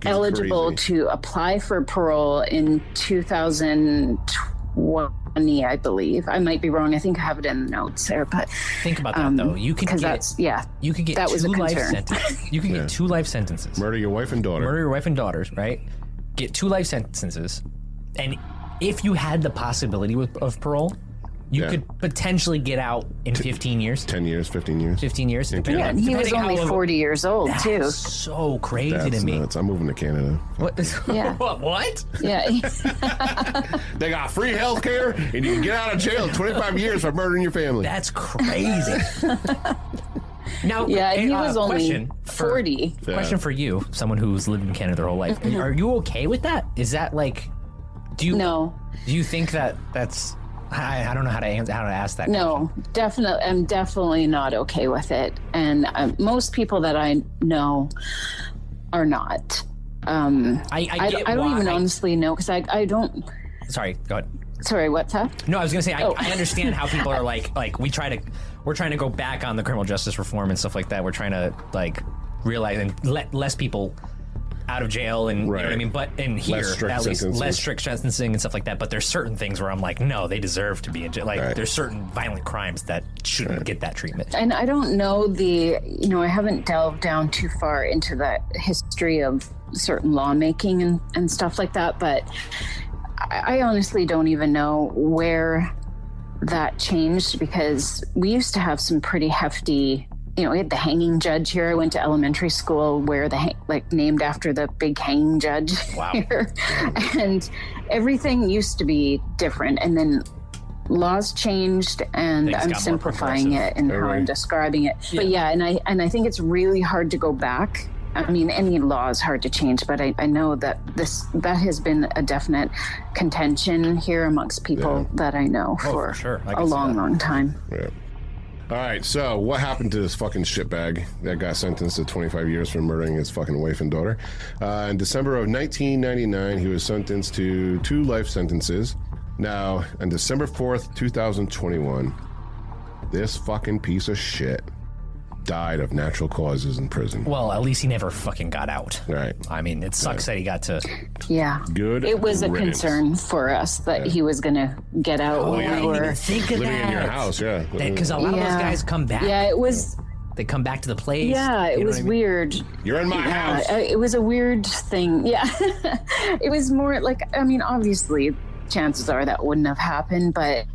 eligible to apply for parole in 2020, I believe. I might be wrong. I think I have it in the notes there, but think about that though. You could get you could get that 2 life sentences. You could get 2 life sentences. Murder your wife and daughter. Murder your wife and daughters, right? Get 2 life sentences, and if you had the possibility of parole, you could potentially get out in 15 years. 10 years, 15 years. 15 years. And he was only 40 years old, too. That's so crazy to me. Nuts. I'm moving to Canada. What? Yeah. What? Yeah. They got free health care, and you can get out of jail in 25 years for murdering your family. That's crazy. Now, he was only 40. Question for you, someone who's lived in Canada their whole life. Are you okay with that? Is that like, do you think that's, I don't know how to ask that question. No, definitely. I'm definitely not okay with it. And most people that I know are not. I don't even honestly know because I don't. Sorry, go ahead. Sorry, what's that? No, I was going to say, I understand how people are like we're trying to go back on the criminal justice reform and stuff like that. We're trying to realize and let less people out of jail and you know what I mean. But in here, at least less strict sentencing and stuff like that. But there's certain things where I'm like, no, they deserve to be in jail. Like there's certain violent crimes that shouldn't get that treatment. And I don't know I haven't delved down too far into the history of certain lawmaking and stuff like that. But I honestly don't even know where that changed because we used to have some pretty hefty, we had the hanging judge here. I went to elementary school where named after the big hanging judge here. And everything used to be different. And then laws changed and I'm simplifying it and how I'm describing it. Yeah. But and I think it's really hard to go back. I mean, any law is hard to change, but I know that that has been a definite contention here amongst people that I know for a long time. Yeah. All right, so what happened to this fucking shitbag that got sentenced to 25 years for murdering his fucking wife and daughter? In December of 1999, he was sentenced to 2 life sentences. Now, on December 4th, 2021, this fucking piece of shit died of natural causes in prison. Well, at least he never fucking got out. Right. I mean, it sucks that he got to... Yeah. Good It was riddance. A concern for us that he was going to get out. I didn't even think of living that. in your house, Because a lot of those guys come back. Yeah, it was... They come back to the place. Yeah, it was weird. You're in my house. It was a weird thing. Yeah. It was more obviously, chances are that wouldn't have happened, but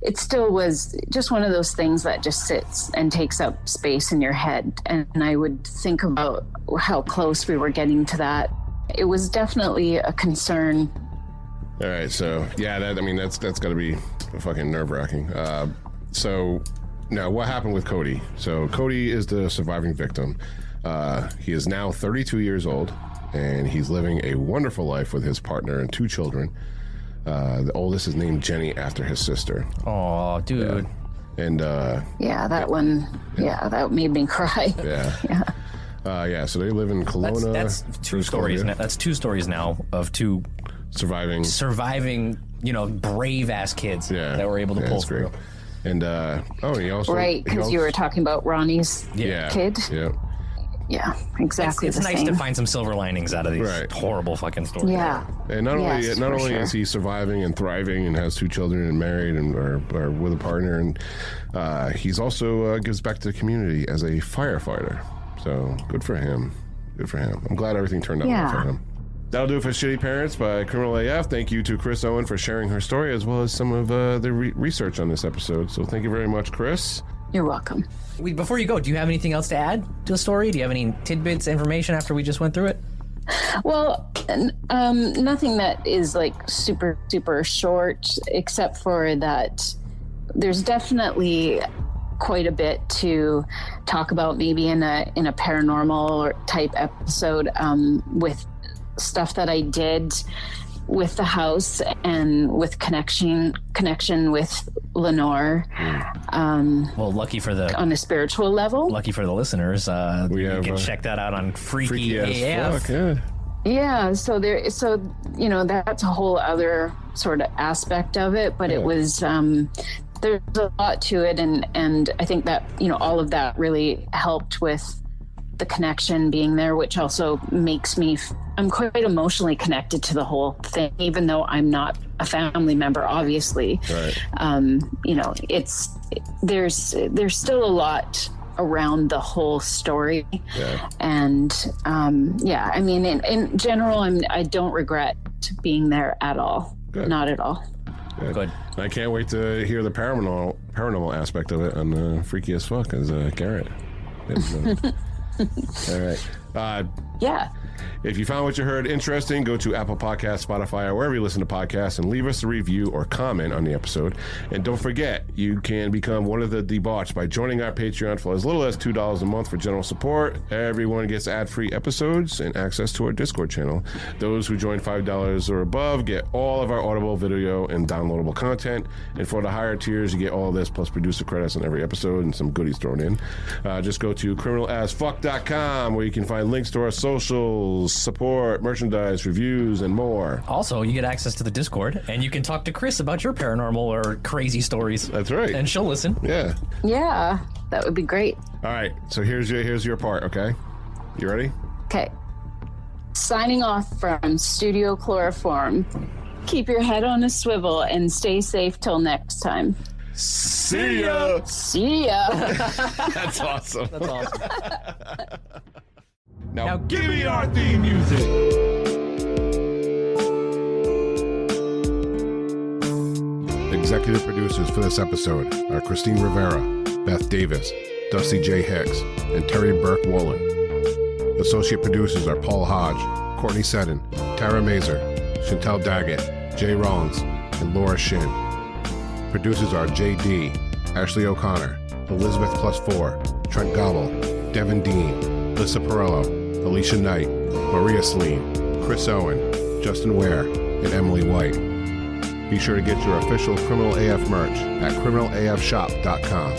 it still was just one of those things that just sits and takes up space in your head. And I would think about how close we were getting to that. It was definitely a concern. All right, so that's got to be fucking nerve-wracking. So now what happened with Cody? So Cody is the surviving victim. He is now 32 years old, and he's living a wonderful life with his partner and 2 children. The oldest is named Jenny after his sister. Oh, dude. Yeah. And that made me cry. Yeah. So they live in Kelowna. That's 2 stories. That's 2 stories now of 2 surviving brave ass kids Yeah. that were able to pull that's through. great. And he also Right, because you were talking about Ronnie's kid. Yeah. Yeah, exactly. It's nice to find some silver linings out of these horrible fucking stories. Yeah. And not only sure. is he surviving and thriving and has 2 children and married and or with a partner, and he's also gives back to the community as a firefighter. So good for him. Good for him. I'm glad everything turned out well for him. That'll do it for Shitty Parents by Criminal AF. Thank you to Chris Owen for sharing her story as well as some of the research on this episode. So thank you very much, Chris. You're welcome. Before you go, do you have anything else to add to the story? Do you have any tidbits, information after we just went through it? Well, nothing that is like super, super short, except for that there's definitely quite a bit to talk about maybe in a paranormal type episode with stuff that I did with the house and with connection with Lenore. Well, lucky for on a spiritual level. Lucky for the listeners, you can check that out on Freaky AF. Fuck, yeah. So that's a whole other sort of aspect of it, but it was there's a lot to it, and I think that all of that really helped with the connection being there, which also makes me I'm quite emotionally connected to the whole thing, even though I'm not a family member, obviously. Right. There's still a lot around the whole story. Yeah. And I mean, in general, I don't regret being there at all. Good. Not at all. Good. I can't wait to hear the paranormal aspect of it on Freaky as Fuck as Garrett. All right. Yeah. If you found what you heard interesting, go to Apple Podcasts, Spotify, or wherever you listen to podcasts and leave us a review or comment on the episode. And don't forget, you can become one of the debauched by joining our Patreon for as little as $2 a month for general support. Everyone gets ad-free episodes and access to our Discord channel. Those who join $5 or above get all of our audible video and downloadable content. And for the higher tiers, you get all of this plus producer credits on every episode and some goodies thrown in. Just go to criminalasfuck.com where you can find links to our socials, support, merchandise, reviews, and more. Also, you get access to the Discord, and you can talk to Chris about your paranormal or crazy stories. That's right. And she'll listen. Yeah. Yeah, that would be great. All right, so here's your part, okay? You ready? Okay. Signing off from Studio Chloroform. Keep your head on a swivel and stay safe till next time. See ya! See ya! That's awesome. That's awesome. Now give me our theme music! Executive producers for this episode are Christine Rivera, Beth Davis, Dusty J. Hicks, and Terry Burke Wolin. Associate producers are Paul Hodge, Courtney Seddon, Tara Mazer, Chantel Daggett, Jay Rollins, and Laura Shin. Producers are J.D., Ashley O'Connor, Elizabeth +4, Trent Gobble, Devin Dean, Lissa Perello, Alicia Knight, Maria Sleen, Chris Owen, Justin Ware, and Emily White. Be sure to get your official Criminal AF merch at criminalafshop.com.